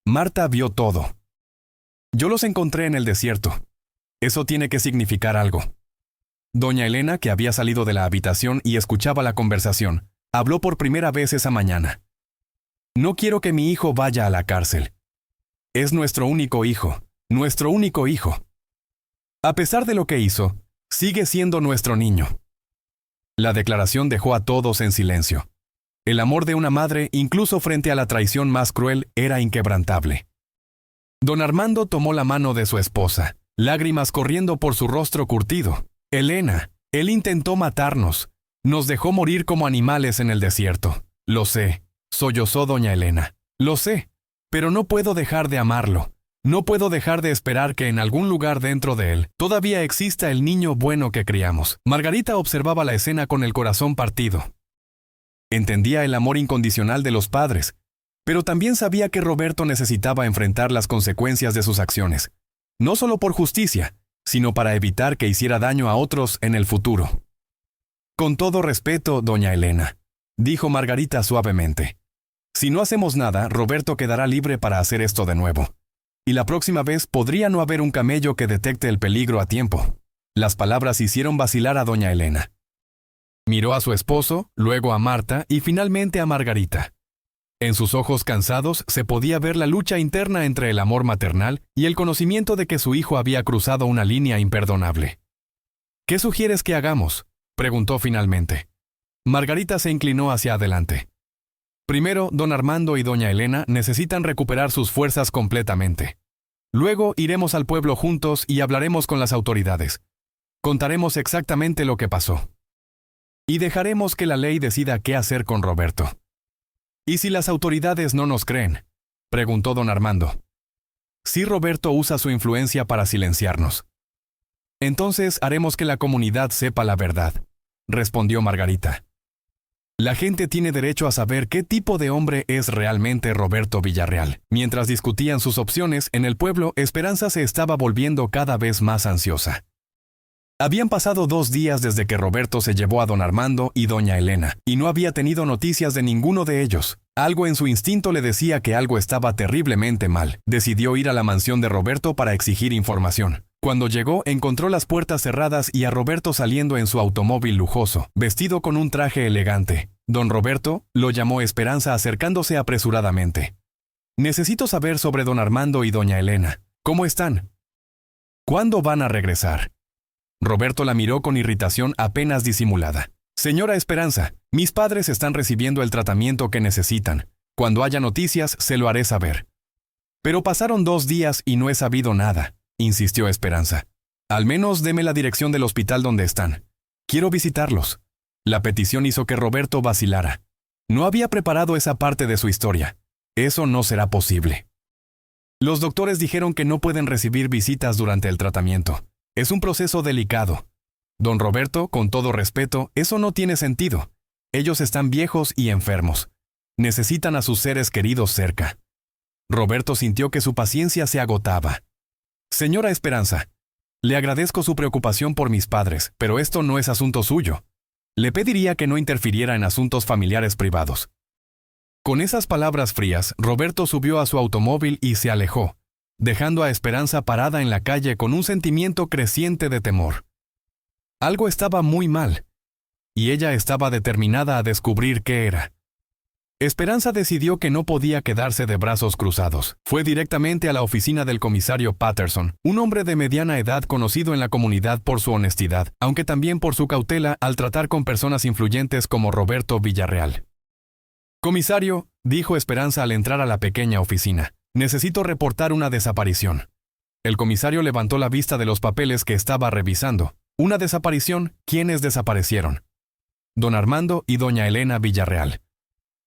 Marta vio todo. Yo los encontré en el desierto. Eso tiene que significar algo. Doña Elena, que había salido de la habitación y escuchaba la conversación, habló por primera vez esa mañana. No quiero que mi hijo vaya a la cárcel. Es nuestro único hijo, nuestro único hijo. A pesar de lo que hizo, sigue siendo nuestro niño. La declaración dejó a todos en silencio. El amor de una madre, incluso frente a la traición más cruel, era inquebrantable. Don Armando tomó la mano de su esposa, lágrimas corriendo por su rostro curtido. Elena, él intentó matarnos. Nos dejó morir como animales en el desierto. Lo sé, sollozó doña Elena. Lo sé, pero no puedo dejar de amarlo. No puedo dejar de esperar que en algún lugar dentro de él todavía exista el niño bueno que criamos. Margarita observaba la escena con el corazón partido. Entendía el amor incondicional de los padres, pero también sabía que Roberto necesitaba enfrentar las consecuencias de sus acciones, no solo por justicia, sino para evitar que hiciera daño a otros en el futuro. Con todo respeto, doña Elena, dijo Margarita suavemente. Si no hacemos nada, Roberto quedará libre para hacer esto de nuevo. Y la próxima vez podría no haber un camello que detecte el peligro a tiempo. Las palabras hicieron vacilar a doña Elena. Miró a su esposo, luego a Marta y finalmente a Margarita. En sus ojos cansados se podía ver la lucha interna entre el amor maternal y el conocimiento de que su hijo había cruzado una línea imperdonable. ¿Qué sugieres que hagamos?, preguntó finalmente. Margarita se inclinó hacia adelante. Primero, don Armando y doña Elena necesitan recuperar sus fuerzas completamente. Luego iremos al pueblo juntos y hablaremos con las autoridades. Contaremos exactamente lo que pasó. Y dejaremos que la ley decida qué hacer con Roberto. ¿Y si las autoridades no nos creen?, preguntó don Armando. Si Roberto usa su influencia para silenciarnos. Entonces haremos que la comunidad sepa la verdad, respondió Margarita. La gente tiene derecho a saber qué tipo de hombre es realmente Roberto Villarreal. Mientras discutían sus opciones, en el pueblo, Esperanza se estaba volviendo cada vez más ansiosa. Habían pasado 2 días desde que Roberto se llevó a don Armando y doña Elena, y no había tenido noticias de ninguno de ellos. Algo en su instinto le decía que algo estaba terriblemente mal. Decidió ir a la mansión de Roberto para exigir información. Cuando llegó, encontró las puertas cerradas y a Roberto saliendo en su automóvil lujoso, vestido con un traje elegante. Don Roberto lo llamó Esperanza acercándose apresuradamente. Necesito saber sobre don Armando y doña Elena. ¿Cómo están? ¿Cuándo van a regresar? Roberto la miró con irritación apenas disimulada. Señora Esperanza, mis padres están recibiendo el tratamiento que necesitan. Cuando haya noticias, se lo haré saber. Pero pasaron 2 días y no he sabido nada, insistió Esperanza. Al menos deme la dirección del hospital donde están. Quiero visitarlos. La petición hizo que Roberto vacilara. No había preparado esa parte de su historia. Eso no será posible. Los doctores dijeron que no pueden recibir visitas durante el tratamiento. Es un proceso delicado. Don Roberto, con todo respeto, eso no tiene sentido. Ellos están viejos y enfermos. Necesitan a sus seres queridos cerca. Roberto sintió que su paciencia se agotaba. Señora Esperanza, le agradezco su preocupación por mis padres, pero esto no es asunto suyo. Le pediría que no interfiriera en asuntos familiares privados. Con esas palabras frías, Roberto subió a su automóvil y se alejó, dejando a Esperanza parada en la calle con un sentimiento creciente de temor. Algo estaba muy mal, y ella estaba determinada a descubrir qué era. Esperanza decidió que no podía quedarse de brazos cruzados. Fue directamente a la oficina del comisario Patterson, un hombre de mediana edad conocido en la comunidad por su honestidad, aunque también por su cautela al tratar con personas influyentes como Roberto Villarreal. Comisario, dijo Esperanza al entrar a la pequeña oficina, necesito reportar una desaparición. El comisario levantó la vista de los papeles que estaba revisando. Una desaparición, ¿quiénes desaparecieron? don Armando y doña Elena Villarreal.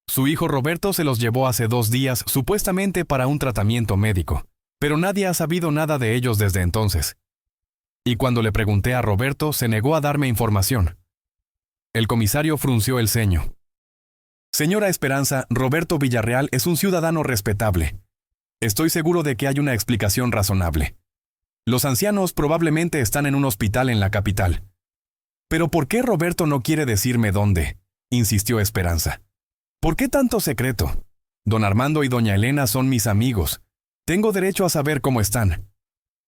Su hijo Roberto se los llevó hace 2 días supuestamente para un tratamiento médico, pero nadie ha sabido nada de ellos desde entonces. Y cuando le pregunté a Roberto, se negó a darme información. El comisario frunció el ceño. Señora Esperanza, Roberto Villarreal es un ciudadano respetable. Estoy seguro de que hay una explicación razonable. Los ancianos probablemente están en un hospital en la capital. ¿Pero por qué Roberto no quiere decirme dónde?, insistió Esperanza. ¿Por qué tanto secreto? Don Armando y doña Elena son mis amigos. Tengo derecho a saber cómo están.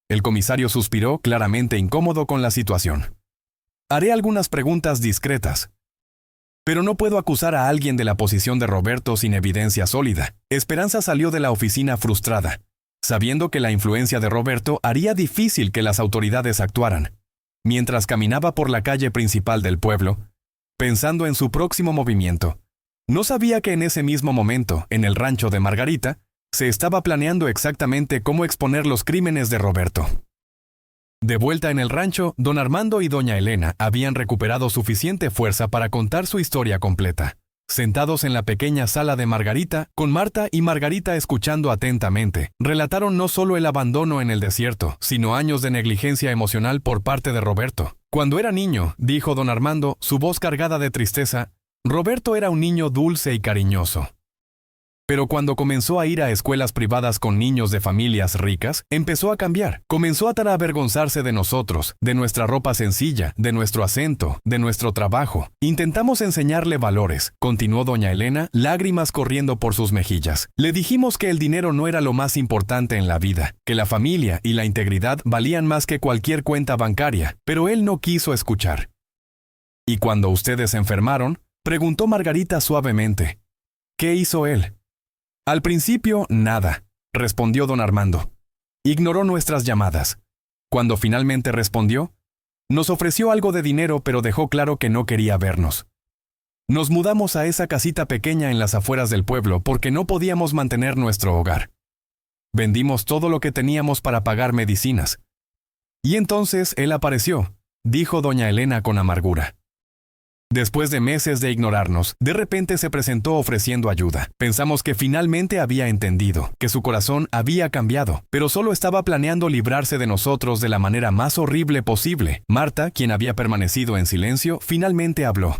El comisario suspiró, claramente incómodo con la situación. Haré algunas preguntas discretas. Pero no puedo acusar a alguien de la posición de Roberto sin evidencia sólida. Esperanza salió de la oficina frustrada, sabiendo que la influencia de Roberto haría difícil que las autoridades actuaran. Mientras caminaba por la calle principal del pueblo, pensando en su próximo movimiento, no sabía que en ese mismo momento, en el rancho de Margarita, se estaba planeando exactamente cómo exponer los crímenes de Roberto. De vuelta en el rancho, don Armando y doña Elena habían recuperado suficiente fuerza para contar su historia completa. Sentados en la pequeña sala de Margarita, con Marta y Margarita escuchando atentamente, relataron no solo el abandono en el desierto, sino años de negligencia emocional por parte de Roberto. Cuando era niño, dijo don Armando, su voz cargada de tristeza, Roberto era un niño dulce y cariñoso. Pero cuando comenzó a ir a escuelas privadas con niños de familias ricas, empezó a cambiar. Comenzó a avergonzarse de nosotros, de nuestra ropa sencilla, de nuestro acento, de nuestro trabajo. Intentamos enseñarle valores, continuó doña Elena, lágrimas corriendo por sus mejillas. Le dijimos que el dinero no era lo más importante en la vida, que la familia y la integridad valían más que cualquier cuenta bancaria, pero él no quiso escuchar. ¿Y cuando ustedes se enfermaron?, preguntó Margarita suavemente. ¿Qué hizo él? Al principio, nada, respondió don Armando. Ignoró nuestras llamadas. Cuando finalmente respondió, nos ofreció algo de dinero, pero dejó claro que no quería vernos. Nos mudamos a esa casita pequeña en las afueras del pueblo porque no podíamos mantener nuestro hogar. Vendimos todo lo que teníamos para pagar medicinas. Y entonces él apareció, dijo doña Elena con amargura. Después de meses de ignorarnos, de repente se presentó ofreciendo ayuda. Pensamos que finalmente había entendido, que su corazón había cambiado, pero solo estaba planeando librarse de nosotros de la manera más horrible posible. Marta, quien había permanecido en silencio, finalmente habló.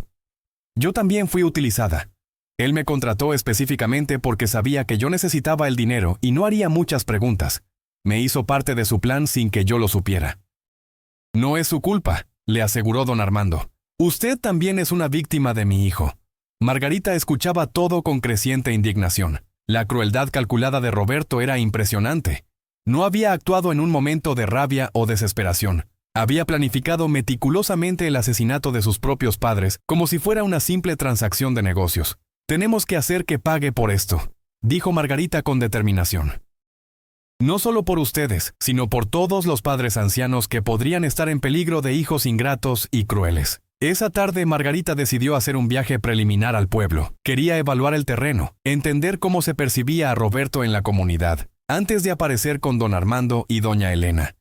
Yo también fui utilizada. Él me contrató específicamente porque sabía que yo necesitaba el dinero y no haría muchas preguntas. Me hizo parte de su plan sin que yo lo supiera. No es su culpa, le aseguró don Armando. Usted también es una víctima de mi hijo. Margarita escuchaba todo con creciente indignación. La crueldad calculada de Roberto era impresionante. No había actuado en un momento de rabia o desesperación. Había planificado meticulosamente el asesinato de sus propios padres como si fuera una simple transacción de negocios. Tenemos que hacer que pague por esto, dijo Margarita con determinación. No solo por ustedes, sino por todos los padres ancianos que podrían estar en peligro de hijos ingratos y crueles. Esa tarde Margarita decidió hacer un viaje preliminar al pueblo. Quería evaluar el terreno, entender cómo se percibía a Roberto en la comunidad, antes de aparecer con don Armando y doña Elena.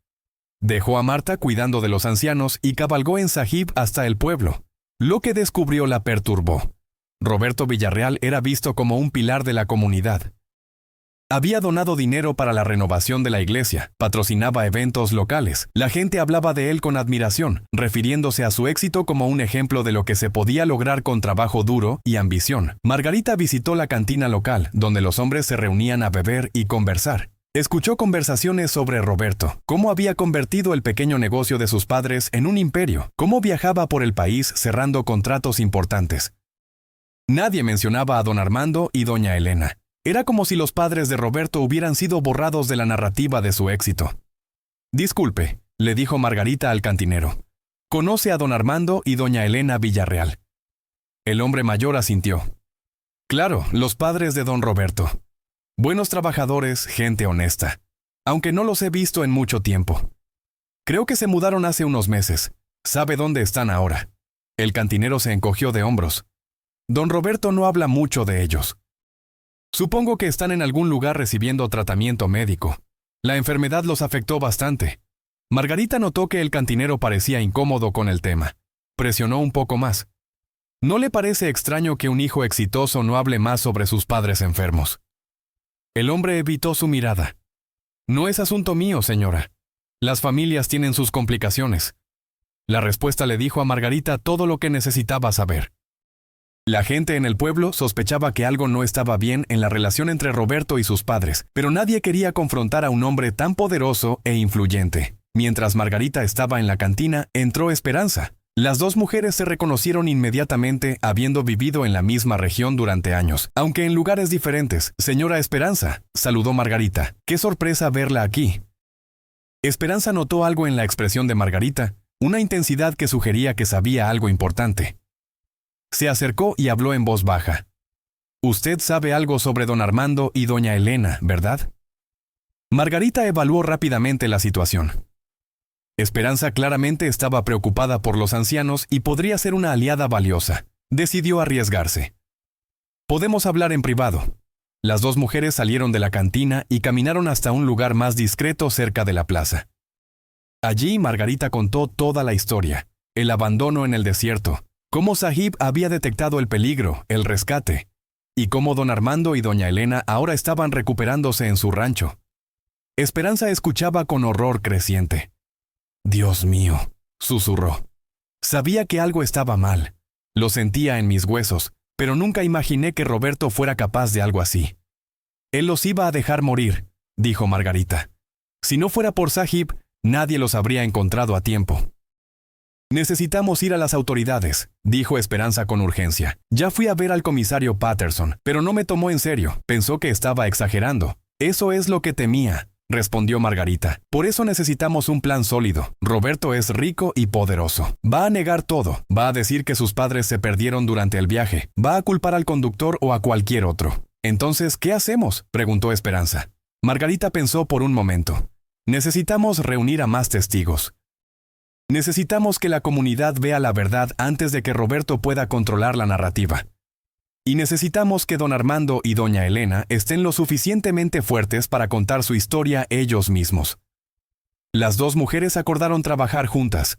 Dejó a Marta cuidando de los ancianos y cabalgó en Sahib hasta el pueblo. Lo que descubrió la perturbó. Roberto Villarreal era visto como un pilar de la comunidad. Había donado dinero para la renovación de la iglesia, patrocinaba eventos locales. La gente hablaba de él con admiración, refiriéndose a su éxito como un ejemplo de lo que se podía lograr con trabajo duro y ambición. Margarita visitó la cantina local, donde los hombres se reunían a beber y conversar. Escuchó conversaciones sobre Roberto, cómo había convertido el pequeño negocio de sus padres en un imperio, cómo viajaba por el país cerrando contratos importantes. Nadie mencionaba a don Armando y doña Elena. Era como si los padres de Roberto hubieran sido borrados de la narrativa de su éxito. Disculpe, le dijo Margarita al cantinero. Conoce a don Armando y doña Elena Villarreal. El hombre mayor asintió. Claro, los padres de don Roberto. Buenos trabajadores, gente honesta. Aunque no los he visto en mucho tiempo. Creo que se mudaron hace unos meses. ¿Sabe dónde están ahora? El cantinero se encogió de hombros. Don Roberto no habla mucho de ellos. Supongo que están en algún lugar recibiendo tratamiento médico. La enfermedad los afectó bastante. Margarita notó que el cantinero parecía incómodo con el tema. Presionó un poco más. ¿No le parece extraño que un hijo exitoso no hable más sobre sus padres enfermos? El hombre evitó su mirada. No es asunto mío, señora. Las familias tienen sus complicaciones. La respuesta le dijo a Margarita todo lo que necesitaba saber. La gente en el pueblo sospechaba que algo no estaba bien en la relación entre Roberto y sus padres, pero nadie quería confrontar a un hombre tan poderoso e influyente. Mientras Margarita estaba en la cantina, entró Esperanza. Las dos mujeres se reconocieron inmediatamente habiendo vivido en la misma región durante años, aunque en lugares diferentes. «Señora Esperanza», saludó Margarita. «Qué sorpresa verla aquí». Esperanza notó algo en la expresión de Margarita, una intensidad que sugería que sabía algo importante. Se acercó y habló en voz baja. «Usted sabe algo sobre don Armando y doña Elena, ¿verdad?». Margarita evaluó rápidamente la situación. Esperanza claramente estaba preocupada por los ancianos y podría ser una aliada valiosa. Decidió arriesgarse. «Podemos hablar en privado». Las dos mujeres salieron de la cantina y caminaron hasta un lugar más discreto cerca de la plaza. Allí Margarita contó toda la historia, el abandono en el desierto, cómo Sahib había detectado el peligro, el rescate, y cómo don Armando y doña Elena ahora estaban recuperándose en su rancho. Esperanza escuchaba con horror creciente. «Dios mío», susurró. «Sabía que algo estaba mal. Lo sentía en mis huesos, pero nunca imaginé que Roberto fuera capaz de algo así». «Él los iba a dejar morir», dijo Margarita. «Si no fuera por Sahib, nadie los habría encontrado a tiempo». «Necesitamos ir a las autoridades», dijo Esperanza con urgencia. «Ya fui a ver al comisario Patterson, pero no me tomó en serio. Pensó que estaba exagerando». «Eso es lo que temía», respondió Margarita. «Por eso necesitamos un plan sólido. Roberto es rico y poderoso. Va a negar todo. Va a decir que sus padres se perdieron durante el viaje. Va a culpar al conductor o a cualquier otro». «Entonces, ¿qué hacemos?», preguntó Esperanza. Margarita pensó por un momento. «Necesitamos reunir a más testigos. Necesitamos que la comunidad vea la verdad antes de que Roberto pueda controlar la narrativa. Y necesitamos que don Armando y doña Elena estén lo suficientemente fuertes para contar su historia ellos mismos». Las dos mujeres acordaron trabajar juntas.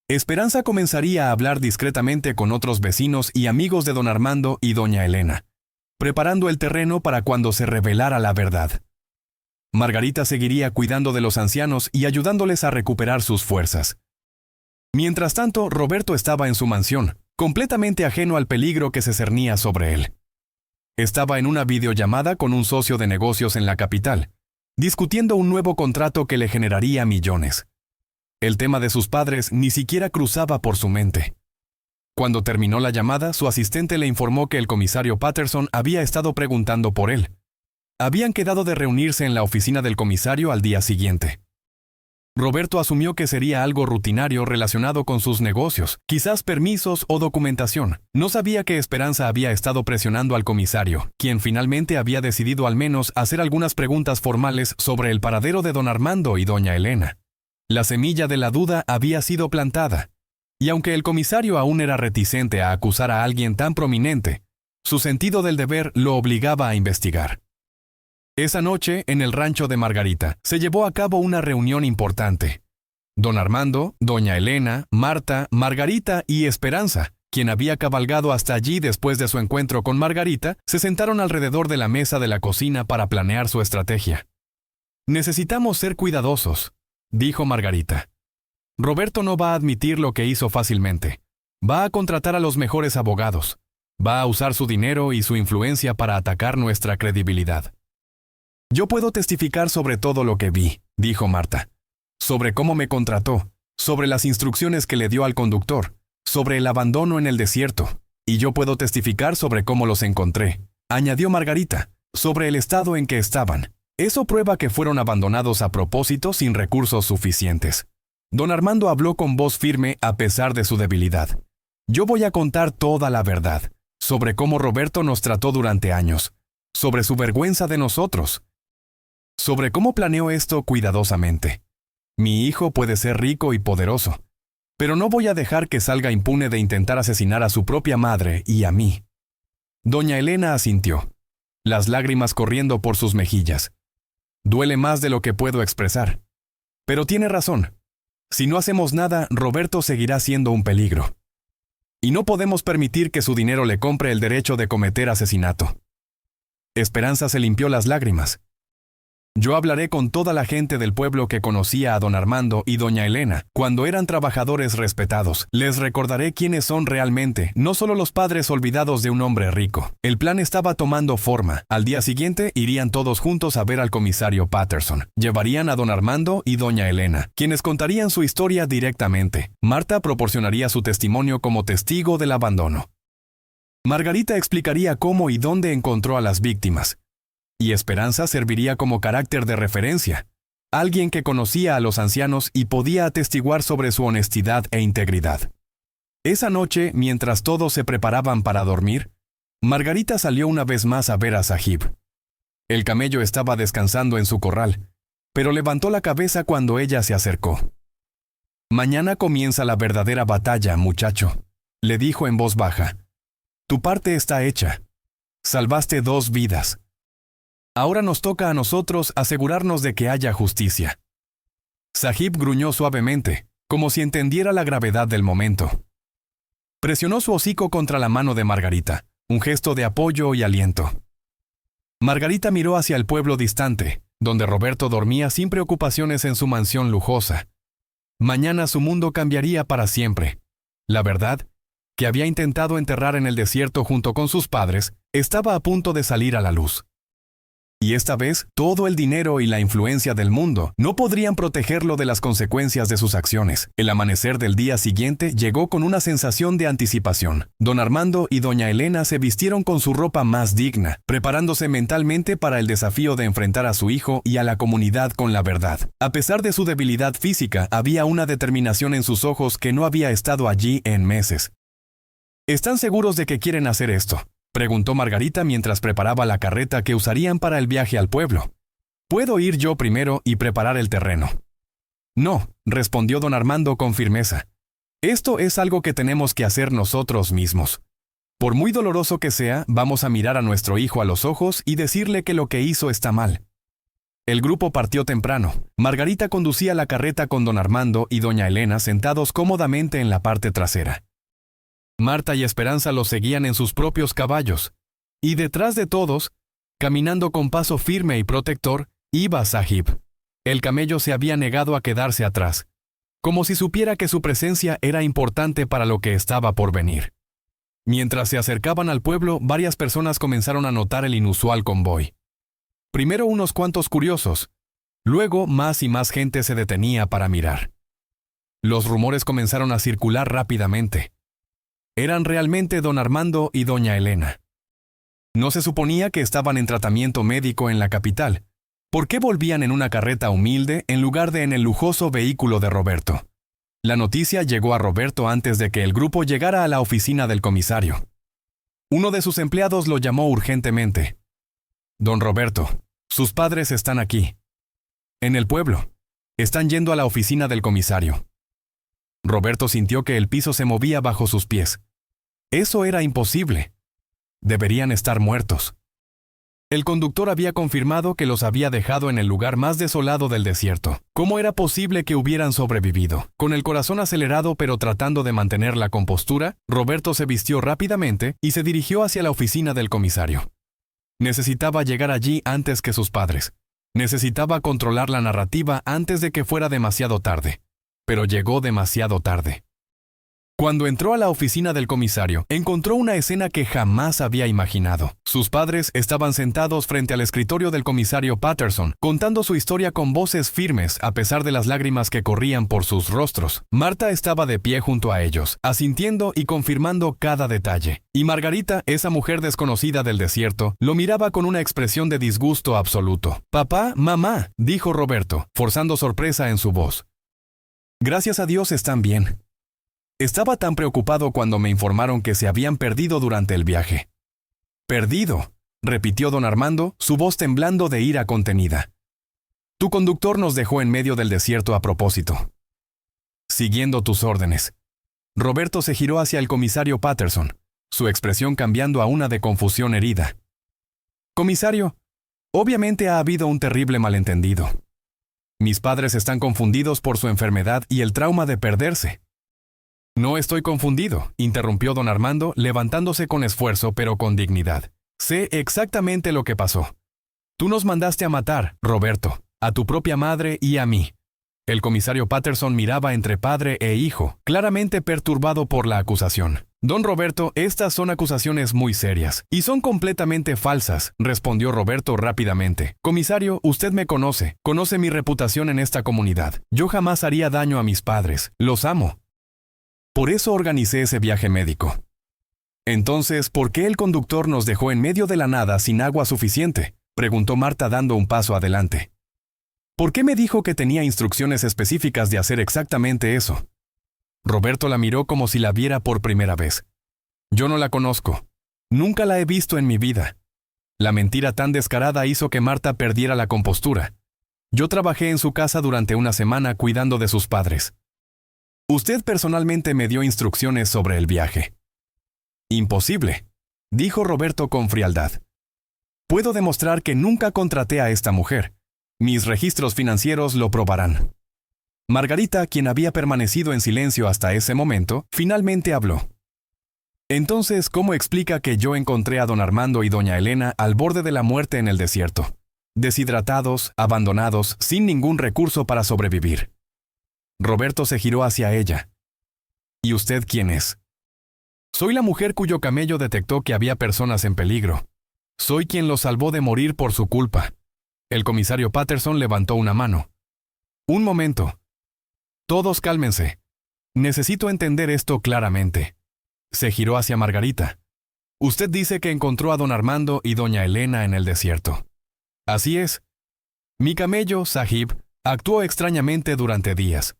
Esperanza comenzaría a hablar discretamente con otros vecinos y amigos de don Armando y doña Elena, preparando el terreno para cuando se revelara la verdad. Margarita seguiría cuidando de los ancianos y ayudándoles a recuperar sus fuerzas. Mientras tanto, Roberto estaba en su mansión, completamente ajeno al peligro que se cernía sobre él. Estaba en una videollamada con un socio de negocios en la capital, discutiendo un nuevo contrato que le generaría millones. El tema de sus padres ni siquiera cruzaba por su mente. Cuando terminó la llamada, su asistente le informó que el comisario Patterson había estado preguntando por él. Habían quedado de reunirse en la oficina del comisario al día siguiente. Roberto asumió que sería algo rutinario relacionado con sus negocios, quizás permisos o documentación. No sabía que Esperanza había estado presionando al comisario, quien finalmente había decidido al menos hacer algunas preguntas formales sobre el paradero de don Armando y doña Elena. La semilla de la duda había sido plantada, y aunque el comisario aún era reticente a acusar a alguien tan prominente, su sentido del deber lo obligaba a investigar. Esa noche, en el rancho de Margarita, se llevó a cabo una reunión importante. Don Armando, doña Elena, Marta, Margarita y Esperanza, quien había cabalgado hasta allí después de su encuentro con Margarita, se sentaron alrededor de la mesa de la cocina para planear su estrategia. «Necesitamos ser cuidadosos», dijo Margarita. «Roberto no va a admitir lo que hizo fácilmente. Va a contratar a los mejores abogados. Va a usar su dinero y su influencia para atacar nuestra credibilidad». «Yo puedo testificar sobre todo lo que vi», dijo Marta. «Sobre cómo me contrató, sobre las instrucciones que le dio al conductor, sobre el abandono en el desierto. Y yo puedo testificar sobre cómo los encontré», añadió Margarita, «sobre el estado en que estaban. Eso prueba que fueron abandonados a propósito sin recursos suficientes». Don Armando habló con voz firme a pesar de su debilidad. «Yo voy a contar toda la verdad, sobre cómo Roberto nos trató durante años, sobre su vergüenza de nosotros, sobre cómo planeó esto cuidadosamente. Mi hijo puede ser rico y poderoso, pero no voy a dejar que salga impune de intentar asesinar a su propia madre y a mí». Doña Elena asintió, las lágrimas corriendo por sus mejillas. «Duele más de lo que puedo expresar. Pero tiene razón. Si no hacemos nada, Roberto seguirá siendo un peligro». Y no podemos permitir que su dinero le compre el derecho de cometer asesinato. Esperanza se limpió las lágrimas. Yo hablaré con toda la gente del pueblo que conocía a don Armando y doña Elena, cuando eran trabajadores respetados. Les recordaré quiénes son realmente, no solo los padres olvidados de un hombre rico. El plan estaba tomando forma. Al día siguiente, irían todos juntos a ver al comisario Patterson. Llevarían a don Armando y doña Elena, quienes contarían su historia directamente. Marta proporcionaría su testimonio como testigo del abandono. Margarita explicaría cómo y dónde encontró a las víctimas. Y Esperanza serviría como carácter de referencia, alguien que conocía a los ancianos y podía atestiguar sobre su honestidad e integridad. Esa noche, mientras todos se preparaban para dormir, Margarita salió una vez más a ver a Sahib. El camello estaba descansando en su corral, pero levantó la cabeza cuando ella se acercó. «Mañana comienza la verdadera batalla, muchacho», le dijo en voz baja. «Tu parte está hecha. Salvaste 2 vidas. Ahora nos toca a nosotros asegurarnos de que haya justicia». Sahib gruñó suavemente, como si entendiera la gravedad del momento. Presionó su hocico contra la mano de Margarita, un gesto de apoyo y aliento. Margarita miró hacia el pueblo distante, donde Roberto dormía sin preocupaciones en su mansión lujosa. Mañana su mundo cambiaría para siempre. La verdad, que había intentado enterrar en el desierto junto con sus padres, estaba a punto de salir a la luz. Y esta vez, todo el dinero y la influencia del mundo no podrían protegerlo de las consecuencias de sus acciones. El amanecer del día siguiente llegó con una sensación de anticipación. Don Armando y doña Elena se vistieron con su ropa más digna, preparándose mentalmente para el desafío de enfrentar a su hijo y a la comunidad con la verdad. A pesar de su debilidad física, había una determinación en sus ojos que no había estado allí en meses. ¿Están seguros de que quieren hacer esto?, preguntó Margarita mientras preparaba la carreta que usarían para el viaje al pueblo. «¿Puedo ir yo primero y preparar el terreno?» «No», respondió don Armando con firmeza. «Esto es algo que tenemos que hacer nosotros mismos. Por muy doloroso que sea, vamos a mirar a nuestro hijo a los ojos y decirle que lo que hizo está mal». El grupo partió temprano. Margarita conducía la carreta con don Armando y doña Elena sentados cómodamente en la parte trasera. Marta y Esperanza los seguían en sus propios caballos, y detrás de todos, caminando con paso firme y protector, iba Sahib. El camello se había negado a quedarse atrás, como si supiera que su presencia era importante para lo que estaba por venir. Mientras se acercaban al pueblo, varias personas comenzaron a notar el inusual convoy. Primero unos cuantos curiosos, luego más y más gente se detenía para mirar. Los rumores comenzaron a circular rápidamente. Eran realmente don Armando y doña Elena. No se suponía que estaban en tratamiento médico en la capital. ¿Por qué volvían en una carreta humilde en lugar de en el lujoso vehículo de Roberto? La noticia llegó a Roberto antes de que el grupo llegara a la oficina del comisario. Uno de sus empleados lo llamó urgentemente. «Don Roberto, sus padres están aquí. En el pueblo. Están yendo a la oficina del comisario». Roberto sintió que el piso se movía bajo sus pies. Eso era imposible. Deberían estar muertos. El conductor había confirmado que los había dejado en el lugar más desolado del desierto. ¿Cómo era posible que hubieran sobrevivido? Con el corazón acelerado pero tratando de mantener la compostura, Roberto se vistió rápidamente y se dirigió hacia la oficina del comisario. Necesitaba llegar allí antes que sus padres. Necesitaba controlar la narrativa antes de que fuera demasiado tarde. Pero llegó demasiado tarde. Cuando entró a la oficina del comisario, encontró una escena que jamás había imaginado. Sus padres estaban sentados frente al escritorio del comisario Patterson, contando su historia con voces firmes a pesar de las lágrimas que corrían por sus rostros. Marta estaba de pie junto a ellos, asintiendo y confirmando cada detalle. Y Margarita, esa mujer desconocida del desierto, lo miraba con una expresión de disgusto absoluto. «Papá, mamá», dijo Roberto, forzando sorpresa en su voz. «Gracias a Dios están bien. Estaba tan preocupado cuando me informaron que se habían perdido durante el viaje». «¿Perdido?», repitió don Armando, su voz temblando de ira contenida. «Tu conductor nos dejó en medio del desierto a propósito». «Siguiendo tus órdenes». Roberto se giró hacia el comisario Patterson, su expresión cambiando a una de confusión herida. «Comisario, obviamente ha habido un terrible malentendido. Mis padres están confundidos por su enfermedad y el trauma de perderse. No estoy confundido, interrumpió don Armando, levantándose con esfuerzo pero con dignidad. Sé exactamente lo que pasó. Tú nos mandaste a matar, Roberto, a tu propia madre y a mí. El comisario Patterson miraba entre padre e hijo, claramente perturbado por la acusación. Don Roberto, estas son acusaciones muy serias, y son completamente falsas, respondió Roberto rápidamente. Comisario, usted me conoce mi reputación en esta comunidad. Yo jamás haría daño a mis padres, los amo. Por eso organicé ese viaje médico. Entonces, ¿por qué el conductor nos dejó en medio de la nada sin agua suficiente?, preguntó Marta dando un paso adelante. ¿Por qué me dijo que tenía instrucciones específicas de hacer exactamente eso? Roberto la miró como si la viera por primera vez. Yo no la conozco. Nunca la he visto en mi vida. La mentira tan descarada hizo que Marta perdiera la compostura. Yo trabajé en su casa durante una semana cuidando de sus padres. Usted personalmente me dio instrucciones sobre el viaje. Imposible, dijo Roberto con frialdad. Puedo demostrar que nunca contraté a esta mujer. Mis registros financieros lo probarán. Margarita, quien había permanecido en silencio hasta ese momento, finalmente habló. Entonces, ¿cómo explica que yo encontré a don Armando y doña Elena al borde de la muerte en el desierto? Deshidratados, abandonados, sin ningún recurso para sobrevivir. Roberto se giró hacia ella. ¿Y usted quién es? Soy la mujer cuyo camello detectó que había personas en peligro. Soy quien los salvó de morir por su culpa. El comisario Patterson levantó una mano. Un momento. Todos cálmense. Necesito entender esto claramente. Se giró hacia Margarita. Usted dice que encontró a don Armando y doña Elena en el desierto. Así es. Mi camello, Sahib, actuó extrañamente durante días.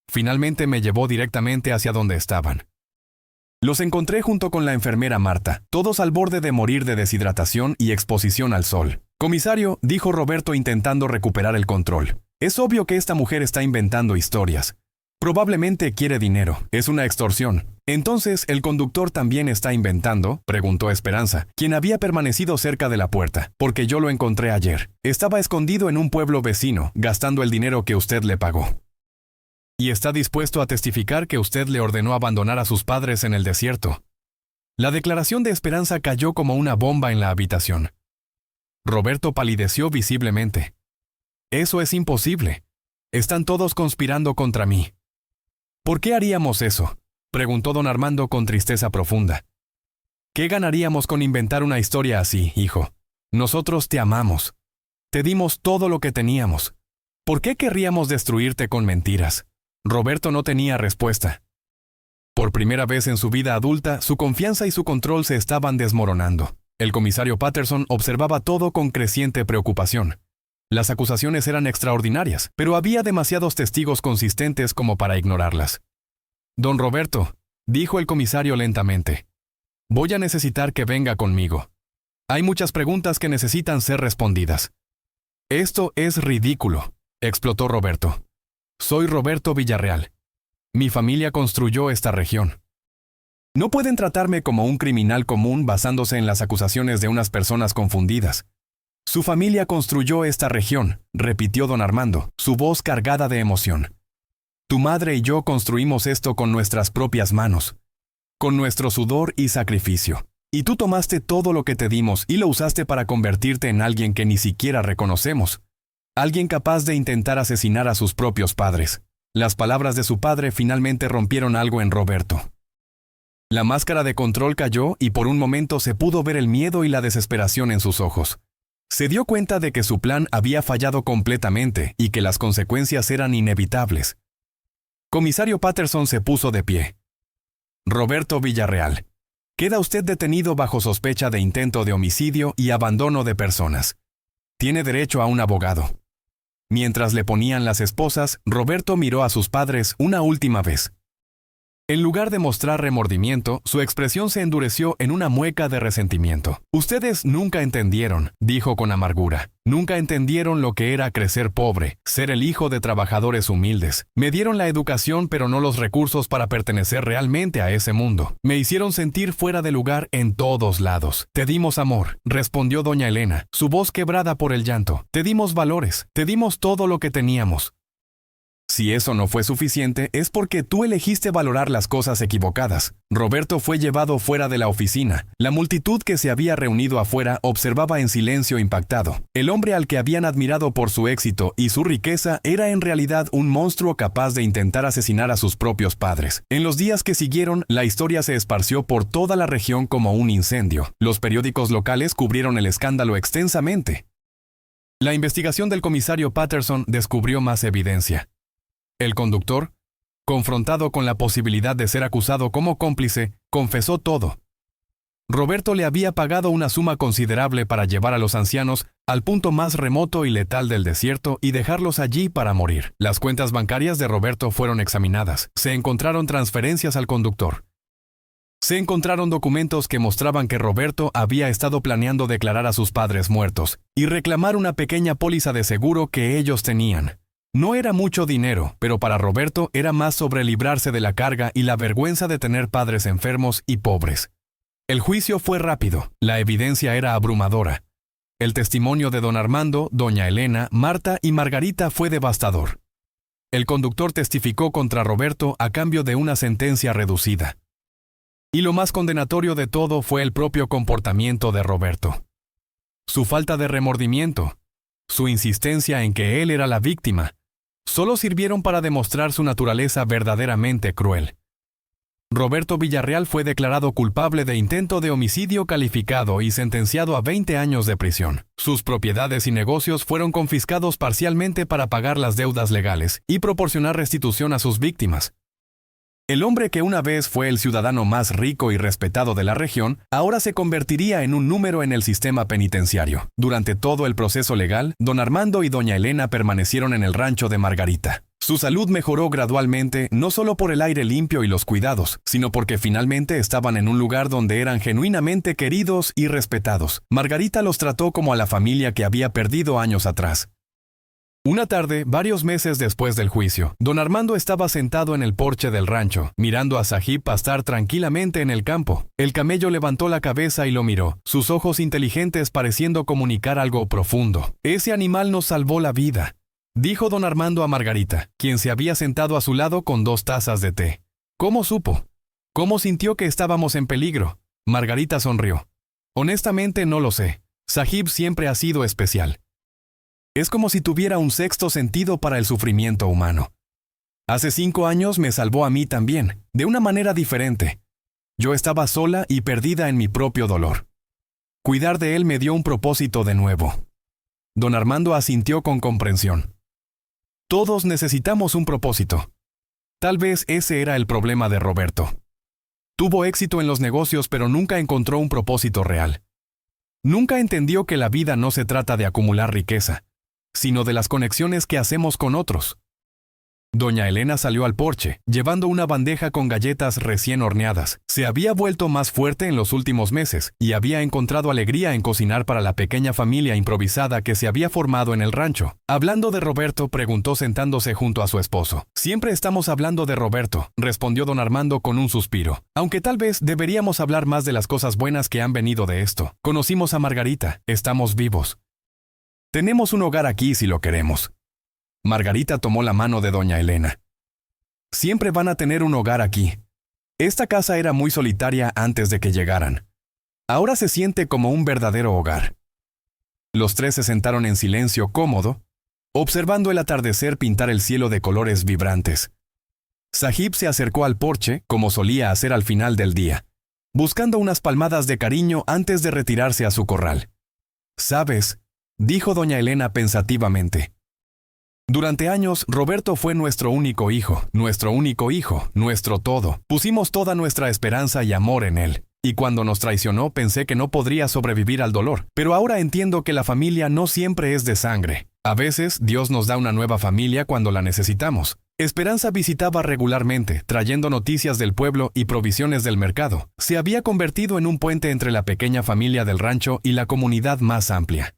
Finalmente me llevó directamente hacia donde estaban. Los encontré junto con la enfermera Marta, todos al borde de morir de deshidratación y exposición al sol. Comisario, dijo Roberto intentando recuperar el control. Es obvio que esta mujer está inventando historias. Probablemente quiere dinero. Es una extorsión. Entonces, ¿el conductor también está inventando?, preguntó Esperanza, quien había permanecido cerca de la puerta, porque yo lo encontré ayer. Estaba escondido en un pueblo vecino, gastando el dinero que usted le pagó. Y está dispuesto a testificar que usted le ordenó abandonar a sus padres en el desierto. La declaración de Esperanza cayó como una bomba en la habitación. Roberto palideció visiblemente. Eso es imposible. Están todos conspirando contra mí. ¿Por qué haríamos eso?, preguntó don Armando con tristeza profunda. ¿Qué ganaríamos con inventar una historia así, hijo? Nosotros te amamos. Te dimos todo lo que teníamos. ¿Por qué querríamos destruirte con mentiras? Roberto no tenía respuesta. Por primera vez en su vida adulta, su confianza y su control se estaban desmoronando. El comisario Patterson observaba todo con creciente preocupación. Las acusaciones eran extraordinarias, pero había demasiados testigos consistentes como para ignorarlas. Don Roberto, dijo el comisario lentamente, voy a necesitar que venga conmigo. Hay muchas preguntas que necesitan ser respondidas. Esto es ridículo, explotó Roberto. Soy Roberto Villarreal. Mi familia construyó esta región. No pueden tratarme como un criminal común basándose en las acusaciones de unas personas confundidas. Su familia construyó esta región, repitió don Armando, su voz cargada de emoción. Tu madre y yo construimos esto con nuestras propias manos, con nuestro sudor y sacrificio. Y tú tomaste todo lo que te dimos y lo usaste para convertirte en alguien que ni siquiera reconocemos. Alguien capaz de intentar asesinar a sus propios padres. Las palabras de su padre finalmente rompieron algo en Roberto. La máscara de control cayó y por un momento se pudo ver el miedo y la desesperación en sus ojos. Se dio cuenta de que su plan había fallado completamente y que las consecuencias eran inevitables. Comisario Patterson se puso de pie. Roberto Villarreal. Queda usted detenido bajo sospecha de intento de homicidio y abandono de personas. Tiene derecho a un abogado. Mientras le ponían las esposas, Roberto miró a sus padres una última vez. En lugar de mostrar remordimiento, su expresión se endureció en una mueca de resentimiento. Ustedes nunca entendieron, dijo con amargura. Nunca entendieron lo que era crecer pobre, ser el hijo de trabajadores humildes. Me dieron la educación pero no los recursos para pertenecer realmente a ese mundo. Me hicieron sentir fuera de lugar en todos lados. Te dimos amor, respondió doña Elena, su voz quebrada por el llanto. Te dimos valores, te dimos todo lo que teníamos. Si eso no fue suficiente, es porque tú elegiste valorar las cosas equivocadas. Roberto fue llevado fuera de la oficina. La multitud que se había reunido afuera observaba en silencio impactado. El hombre al que habían admirado por su éxito y su riqueza era en realidad un monstruo capaz de intentar asesinar a sus propios padres. En los días que siguieron, la historia se esparció por toda la región como un incendio. Los periódicos locales cubrieron el escándalo extensamente. La investigación del comisario Patterson descubrió más evidencia. El conductor, confrontado con la posibilidad de ser acusado como cómplice, confesó todo. Roberto le había pagado una suma considerable para llevar a los ancianos al punto más remoto y letal del desierto y dejarlos allí para morir. Las cuentas bancarias de Roberto fueron examinadas. Se encontraron transferencias al conductor. Se encontraron documentos que mostraban que Roberto había estado planeando declarar a sus padres muertos y reclamar una pequeña póliza de seguro que ellos tenían. No era mucho dinero, pero para Roberto era más sobre librarse de la carga y la vergüenza de tener padres enfermos y pobres. El juicio fue rápido, la evidencia era abrumadora. El testimonio de don Armando, doña Elena, Marta y Margarita fue devastador. El conductor testificó contra Roberto a cambio de una sentencia reducida. Y lo más condenatorio de todo fue el propio comportamiento de Roberto. Su falta de remordimiento, su insistencia en que él era la víctima, solo sirvieron para demostrar su naturaleza verdaderamente cruel. Roberto Villarreal fue declarado culpable de intento de homicidio calificado y sentenciado a 20 años de prisión. Sus propiedades y negocios fueron confiscados parcialmente para pagar las deudas legales y proporcionar restitución a sus víctimas. El hombre que una vez fue el ciudadano más rico y respetado de la región, ahora se convertiría en un número en el sistema penitenciario. Durante todo el proceso legal, don Armando y doña Elena permanecieron en el rancho de Margarita. Su salud mejoró gradualmente, no solo por el aire limpio y los cuidados, sino porque finalmente estaban en un lugar donde eran genuinamente queridos y respetados. Margarita los trató como a la familia que había perdido años atrás. Una tarde, varios meses después del juicio, don Armando estaba sentado en el porche del rancho, mirando a Sahib pastar tranquilamente en el campo. El camello levantó la cabeza y lo miró, sus ojos inteligentes pareciendo comunicar algo profundo. «Ese animal nos salvó la vida», dijo don Armando a Margarita, quien se había sentado a su lado con 2 tazas de té. «¿Cómo supo? ¿Cómo sintió que estábamos en peligro?» Margarita sonrió. «Honestamente no lo sé. Sahib siempre ha sido especial. Es como si tuviera un sexto sentido para el sufrimiento humano. Hace 5 años me salvó a mí también, de una manera diferente. Yo estaba sola y perdida en mi propio dolor. Cuidar de él me dio un propósito de nuevo». Don Armando asintió con comprensión. Todos necesitamos un propósito. Tal vez ese era el problema de Roberto. Tuvo éxito en los negocios, pero nunca encontró un propósito real. Nunca entendió que la vida no se trata de acumular riqueza, sino de las conexiones que hacemos con otros. Doña Elena salió al porche, llevando una bandeja con galletas recién horneadas. Se había vuelto más fuerte en los últimos meses y había encontrado alegría en cocinar para la pequeña familia improvisada que se había formado en el rancho. Hablando de Roberto, preguntó sentándose junto a su esposo. «Siempre estamos hablando de Roberto», respondió don Armando con un suspiro. «Aunque tal vez deberíamos hablar más de las cosas buenas que han venido de esto. Conocimos a Margarita, estamos vivos. Tenemos un hogar aquí si lo queremos». Margarita tomó la mano de doña Elena. «Siempre van a tener un hogar aquí. Esta casa era muy solitaria antes de que llegaran. Ahora se siente como un verdadero hogar». Los 3 se sentaron en silencio cómodo, observando el atardecer pintar el cielo de colores vibrantes. Sahib se acercó al porche, como solía hacer al final del día, buscando unas palmadas de cariño antes de retirarse a su corral. «¿Sabes?», dijo doña Elena pensativamente. «Durante años, Roberto fue nuestro único hijo, nuestro todo. Pusimos toda nuestra esperanza y amor en él. Y cuando nos traicionó pensé que no podría sobrevivir al dolor. Pero ahora entiendo que la familia no siempre es de sangre. A veces, Dios nos da una nueva familia cuando la necesitamos». Esperanza visitaba regularmente, trayendo noticias del pueblo y provisiones del mercado. Se había convertido en un puente entre la pequeña familia del rancho y la comunidad más amplia.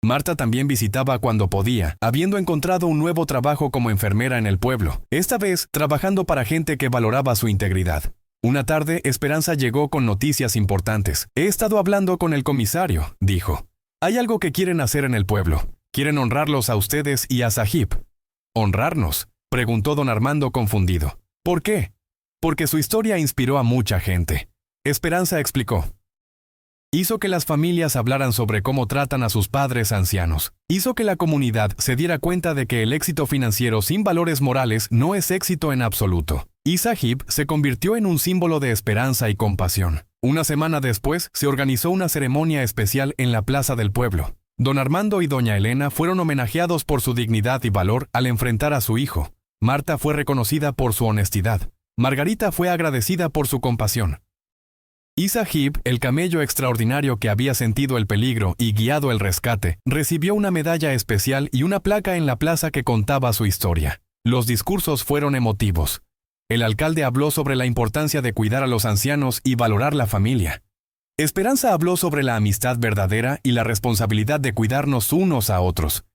Marta también visitaba cuando podía, habiendo encontrado un nuevo trabajo como enfermera en el pueblo, esta vez trabajando para gente que valoraba su integridad. Una tarde, Esperanza llegó con noticias importantes. «He estado hablando con el comisario», dijo. «Hay algo que quieren hacer en el pueblo. Quieren honrarlos a ustedes y a Sahib». ¿Honrarnos?, preguntó don Armando confundido. ¿Por qué? Porque su historia inspiró a mucha gente. Esperanza explicó. Hizo que las familias hablaran sobre cómo tratan a sus padres ancianos. Hizo que la comunidad se diera cuenta de que el éxito financiero sin valores morales no es éxito en absoluto. Y Sahib se convirtió en un símbolo de esperanza y compasión. Una semana después, se organizó una ceremonia especial en la plaza del pueblo. Don Armando y doña Elena fueron homenajeados por su dignidad y valor al enfrentar a su hijo. Marta fue reconocida por su honestidad. Margarita fue agradecida por su compasión. Y Sahib, el camello extraordinario que había sentido el peligro y guiado el rescate, recibió una medalla especial y una placa en la plaza que contaba su historia. Los discursos fueron emotivos. El alcalde habló sobre la importancia de cuidar a los ancianos y valorar la familia. Esperanza habló sobre la amistad verdadera y la responsabilidad de cuidarnos unos a otros.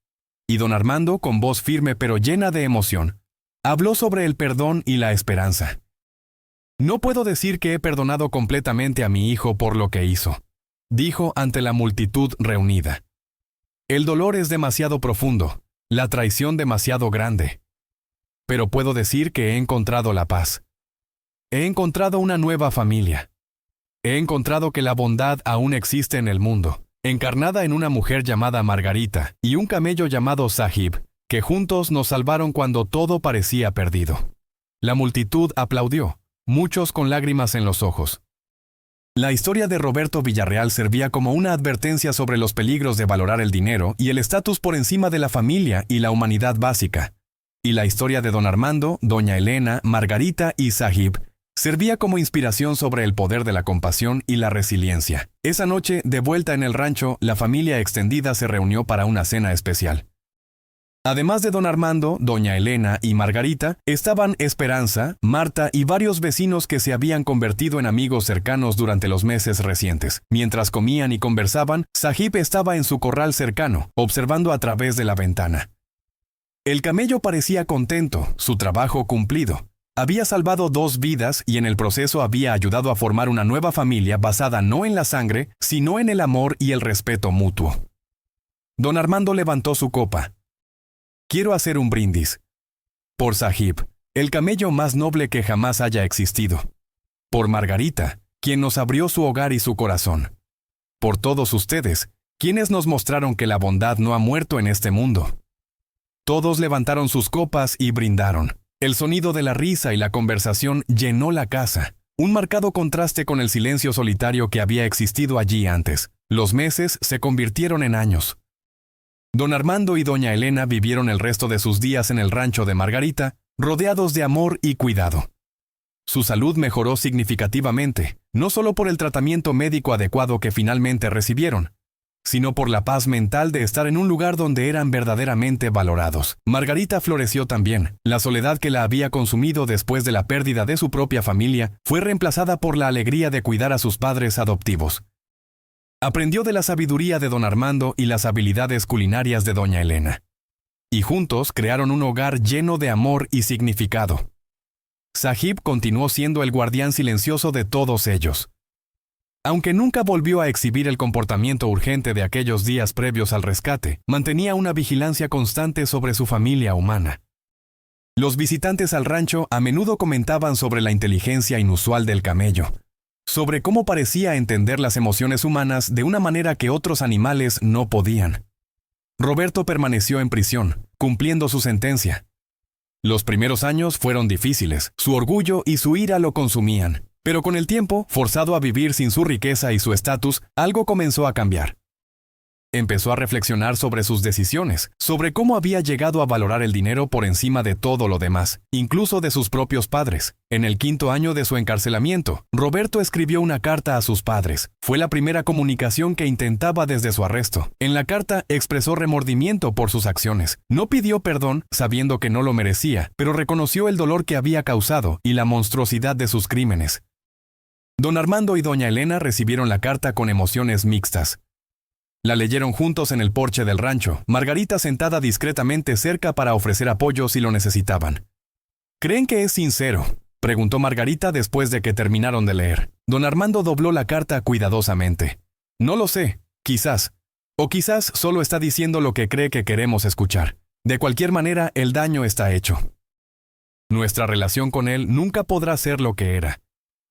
Y don Armando, con voz firme pero llena de emoción, habló sobre el perdón y la esperanza. No puedo decir que he perdonado completamente a mi hijo por lo que hizo, dijo ante la multitud reunida. El dolor es demasiado profundo, la traición demasiado grande. Pero puedo decir que he encontrado la paz. He encontrado una nueva familia. He encontrado que la bondad aún existe en el mundo, encarnada en una mujer llamada Margarita y un camello llamado Sahib, que juntos nos salvaron cuando todo parecía perdido. La multitud aplaudió, muchos con lágrimas en los ojos. La historia de Roberto Villarreal servía como una advertencia sobre los peligros de valorar el dinero y el estatus por encima de la familia y la humanidad básica. Y la historia de don Armando, doña Elena, Margarita y Sahib servía como inspiración sobre el poder de la compasión y la resiliencia. Esa noche, de vuelta en el rancho, la familia extendida se reunió para una cena especial. Además de don Armando, doña Elena y Margarita, estaban Esperanza, Marta y varios vecinos que se habían convertido en amigos cercanos durante los meses recientes. Mientras comían y conversaban, Sahib estaba en su corral cercano, observando a través de la ventana. El camello parecía contento, su trabajo cumplido. Había salvado 2 vidas y en el proceso había ayudado a formar una nueva familia basada no en la sangre, sino en el amor y el respeto mutuo. Don Armando levantó su copa. Quiero hacer un brindis. Por Sahib, el camello más noble que jamás haya existido. Por Margarita, quien nos abrió su hogar y su corazón. Por todos ustedes, quienes nos mostraron que la bondad no ha muerto en este mundo. Todos levantaron sus copas y brindaron. El sonido de la risa y la conversación llenó la casa, un marcado contraste con el silencio solitario que había existido allí antes. Los meses se convirtieron en años. Don Armando y doña Elena vivieron el resto de sus días en el rancho de Margarita, rodeados de amor y cuidado. Su salud mejoró significativamente, no solo por el tratamiento médico adecuado que finalmente recibieron, sino por la paz mental de estar en un lugar donde eran verdaderamente valorados. Margarita floreció también. La soledad que la había consumido después de la pérdida de su propia familia fue reemplazada por la alegría de cuidar a sus padres adoptivos. Aprendió de la sabiduría de don Armando y las habilidades culinarias de doña Elena. Y juntos crearon un hogar lleno de amor y significado. Sahib continuó siendo el guardián silencioso de todos ellos. Aunque nunca volvió a exhibir el comportamiento urgente de aquellos días previos al rescate, mantenía una vigilancia constante sobre su familia humana. Los visitantes al rancho a menudo comentaban sobre la inteligencia inusual del camello, sobre cómo parecía entender las emociones humanas de una manera que otros animales no podían. Roberto permaneció en prisión, cumpliendo su sentencia. Los primeros años fueron difíciles, su orgullo y su ira lo consumían, pero con el tiempo, forzado a vivir sin su riqueza y su estatus, algo comenzó a cambiar. Empezó a reflexionar sobre sus decisiones, sobre cómo había llegado a valorar el dinero por encima de todo lo demás, incluso de sus propios padres. En el 5º año de su encarcelamiento, Roberto escribió una carta a sus padres. Fue la primera comunicación que intentaba desde su arresto. En la carta expresó remordimiento por sus acciones. No pidió perdón, sabiendo que no lo merecía, pero reconoció el dolor que había causado y la monstruosidad de sus crímenes. Don Armando y doña Elena recibieron la carta con emociones mixtas. La leyeron juntos en el porche del rancho, Margarita sentada discretamente cerca para ofrecer apoyo si lo necesitaban. ¿Creen que es sincero?, preguntó Margarita después de que terminaron de leer. Don Armando dobló la carta cuidadosamente. No lo sé, quizás. O quizás solo está diciendo lo que cree que queremos escuchar. De cualquier manera, el daño está hecho. Nuestra relación con él nunca podrá ser lo que era,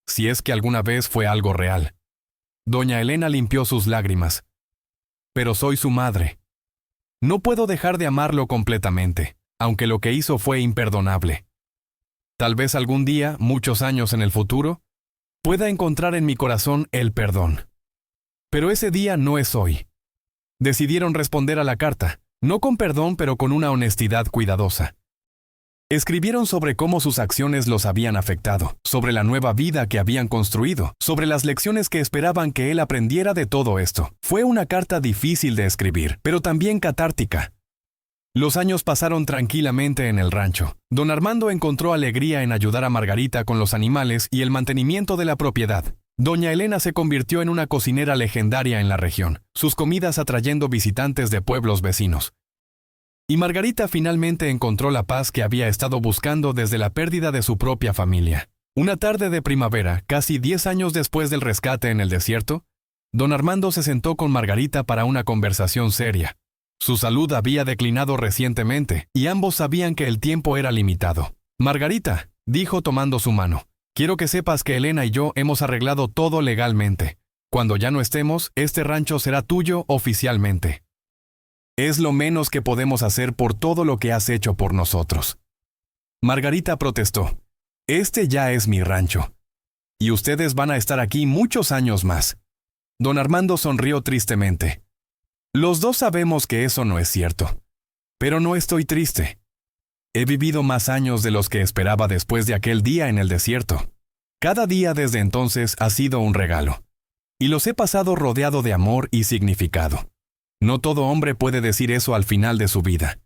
si es que alguna vez fue algo real. Doña Elena limpió sus lágrimas. Pero soy su madre. No puedo dejar de amarlo completamente, aunque lo que hizo fue imperdonable. Tal vez algún día, muchos años en el futuro, pueda encontrar en mi corazón el perdón. Pero ese día no es hoy. Decidieron responder a la carta, no con perdón, pero con una honestidad cuidadosa. Escribieron sobre cómo sus acciones los habían afectado, sobre la nueva vida que habían construido, sobre las lecciones que esperaban que él aprendiera de todo esto. Fue una carta difícil de escribir, pero también catártica. Los años pasaron tranquilamente en el rancho. Don Armando encontró alegría en ayudar a Margarita con los animales y el mantenimiento de la propiedad. Doña Elena se convirtió en una cocinera legendaria en la región, sus comidas atrayendo visitantes de pueblos vecinos. Y Margarita finalmente encontró la paz que había estado buscando desde la pérdida de su propia familia. Una tarde de primavera, casi 10 años después del rescate en el desierto, don Armando se sentó con Margarita para una conversación seria. Su salud había declinado recientemente, y ambos sabían que el tiempo era limitado. Margarita, dijo tomando su mano, quiero que sepas que Elena y yo hemos arreglado todo legalmente. Cuando ya no estemos, este rancho será tuyo oficialmente. Es lo menos que podemos hacer por todo lo que has hecho por nosotros. Margarita protestó. Este ya es mi rancho. Y ustedes van a estar aquí muchos años más. Don Armando sonrió tristemente. Los dos sabemos que eso no es cierto. Pero no estoy triste. He vivido más años de los que esperaba después de aquel día en el desierto. Cada día desde entonces ha sido un regalo. Y los he pasado rodeado de amor y significado. No todo hombre puede decir eso al final de su vida.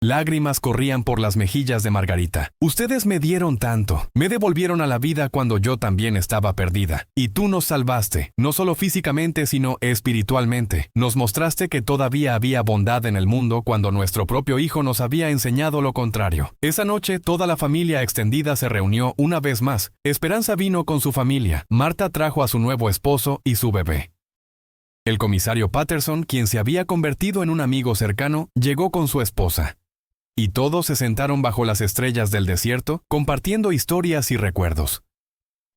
Lágrimas corrían por las mejillas de Margarita. Ustedes me dieron tanto, me devolvieron a la vida cuando yo también estaba perdida. Y tú nos salvaste, no solo físicamente sino espiritualmente. Nos mostraste que todavía había bondad en el mundo cuando nuestro propio hijo nos había enseñado lo contrario. Esa noche toda la familia extendida se reunió una vez más. Esperanza vino con su familia. Marta trajo a su nuevo esposo y su bebé. El comisario Patterson, quien se había convertido en un amigo cercano, llegó con su esposa. Y todos se sentaron bajo las estrellas del desierto, compartiendo historias y recuerdos.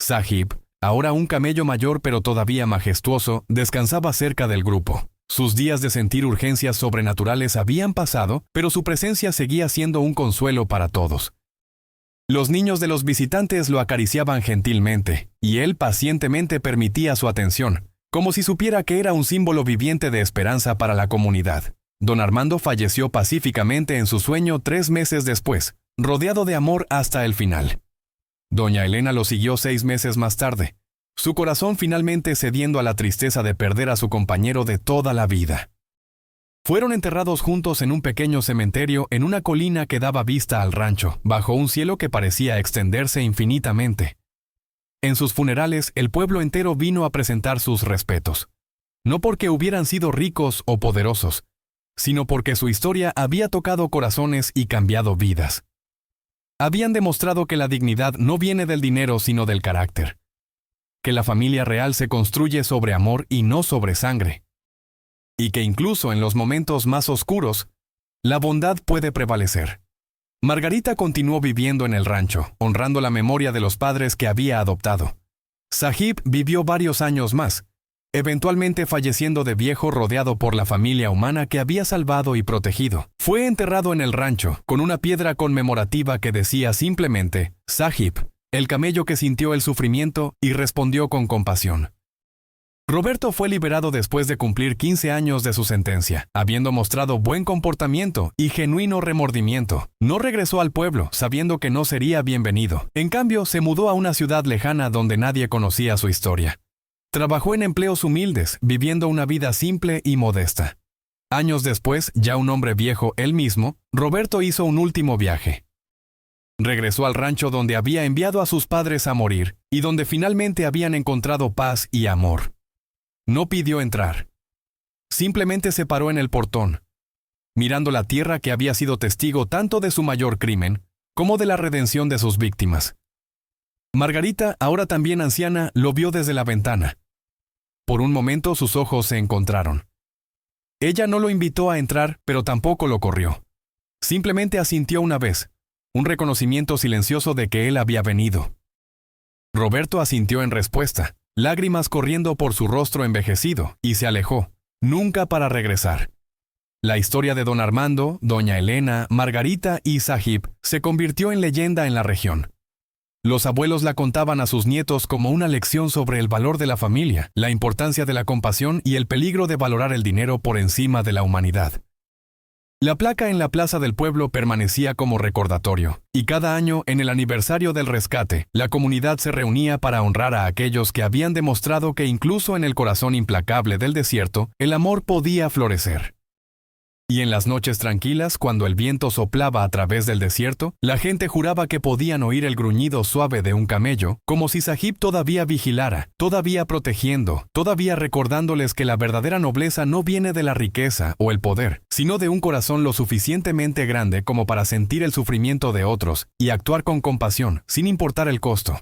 Sahib, ahora un camello mayor pero todavía majestuoso, descansaba cerca del grupo. Sus días de sentir urgencias sobrenaturales habían pasado, pero su presencia seguía siendo un consuelo para todos. Los niños de los visitantes lo acariciaban gentilmente, y él pacientemente permitía su atención, como si supiera que era un símbolo viviente de esperanza para la comunidad. Don Armando falleció pacíficamente en su sueño 3 meses después, rodeado de amor hasta el final. Doña Elena lo siguió 6 meses más tarde, su corazón finalmente cediendo a la tristeza de perder a su compañero de toda la vida. Fueron enterrados juntos en un pequeño cementerio en una colina que daba vista al rancho, bajo un cielo que parecía extenderse infinitamente. En sus funerales, el pueblo entero vino a presentar sus respetos. No porque hubieran sido ricos o poderosos, sino porque su historia había tocado corazones y cambiado vidas. Habían demostrado que la dignidad no viene del dinero sino del carácter. Que la familia real se construye sobre amor y no sobre sangre. Y que incluso en los momentos más oscuros, la bondad puede prevalecer. Margarita continuó viviendo en el rancho, honrando la memoria de los padres que había adoptado. Sahib vivió varios años más, eventualmente falleciendo de viejo rodeado por la familia humana que había salvado y protegido. Fue enterrado en el rancho, con una piedra conmemorativa que decía simplemente, Sahib, el camello que sintió el sufrimiento y respondió con compasión. Roberto fue liberado después de cumplir 15 años de su sentencia, habiendo mostrado buen comportamiento y genuino remordimiento. No regresó al pueblo, sabiendo que no sería bienvenido. En cambio, se mudó a una ciudad lejana donde nadie conocía su historia. Trabajó en empleos humildes, viviendo una vida simple y modesta. Años después, ya un hombre viejo él mismo, Roberto hizo un último viaje. Regresó al rancho donde había enviado a sus padres a morir, y donde finalmente habían encontrado paz y amor. No pidió entrar. Simplemente se paró en el portón, mirando la tierra que había sido testigo tanto de su mayor crimen, como de la redención de sus víctimas. Margarita, ahora también anciana, lo vio desde la ventana. Por un momento sus ojos se encontraron. Ella no lo invitó a entrar, pero tampoco lo corrió. Simplemente asintió una vez, un reconocimiento silencioso de que él había venido. Roberto asintió en respuesta, lágrimas corriendo por su rostro envejecido, y se alejó, nunca para regresar. La historia de don Armando, doña Elena, Margarita y Sahib se convirtió en leyenda en la región. Los abuelos la contaban a sus nietos como una lección sobre el valor de la familia, la importancia de la compasión y el peligro de valorar el dinero por encima de la humanidad. La placa en la plaza del pueblo permanecía como recordatorio, y cada año, en el aniversario del rescate, la comunidad se reunía para honrar a aquellos que habían demostrado que incluso en el corazón implacable del desierto, el amor podía florecer. Y en las noches tranquilas, cuando el viento soplaba a través del desierto, la gente juraba que podían oír el gruñido suave de un camello, como si Sahib todavía vigilara, todavía protegiendo, todavía recordándoles que la verdadera nobleza no viene de la riqueza o el poder, sino de un corazón lo suficientemente grande como para sentir el sufrimiento de otros y actuar con compasión, sin importar el costo.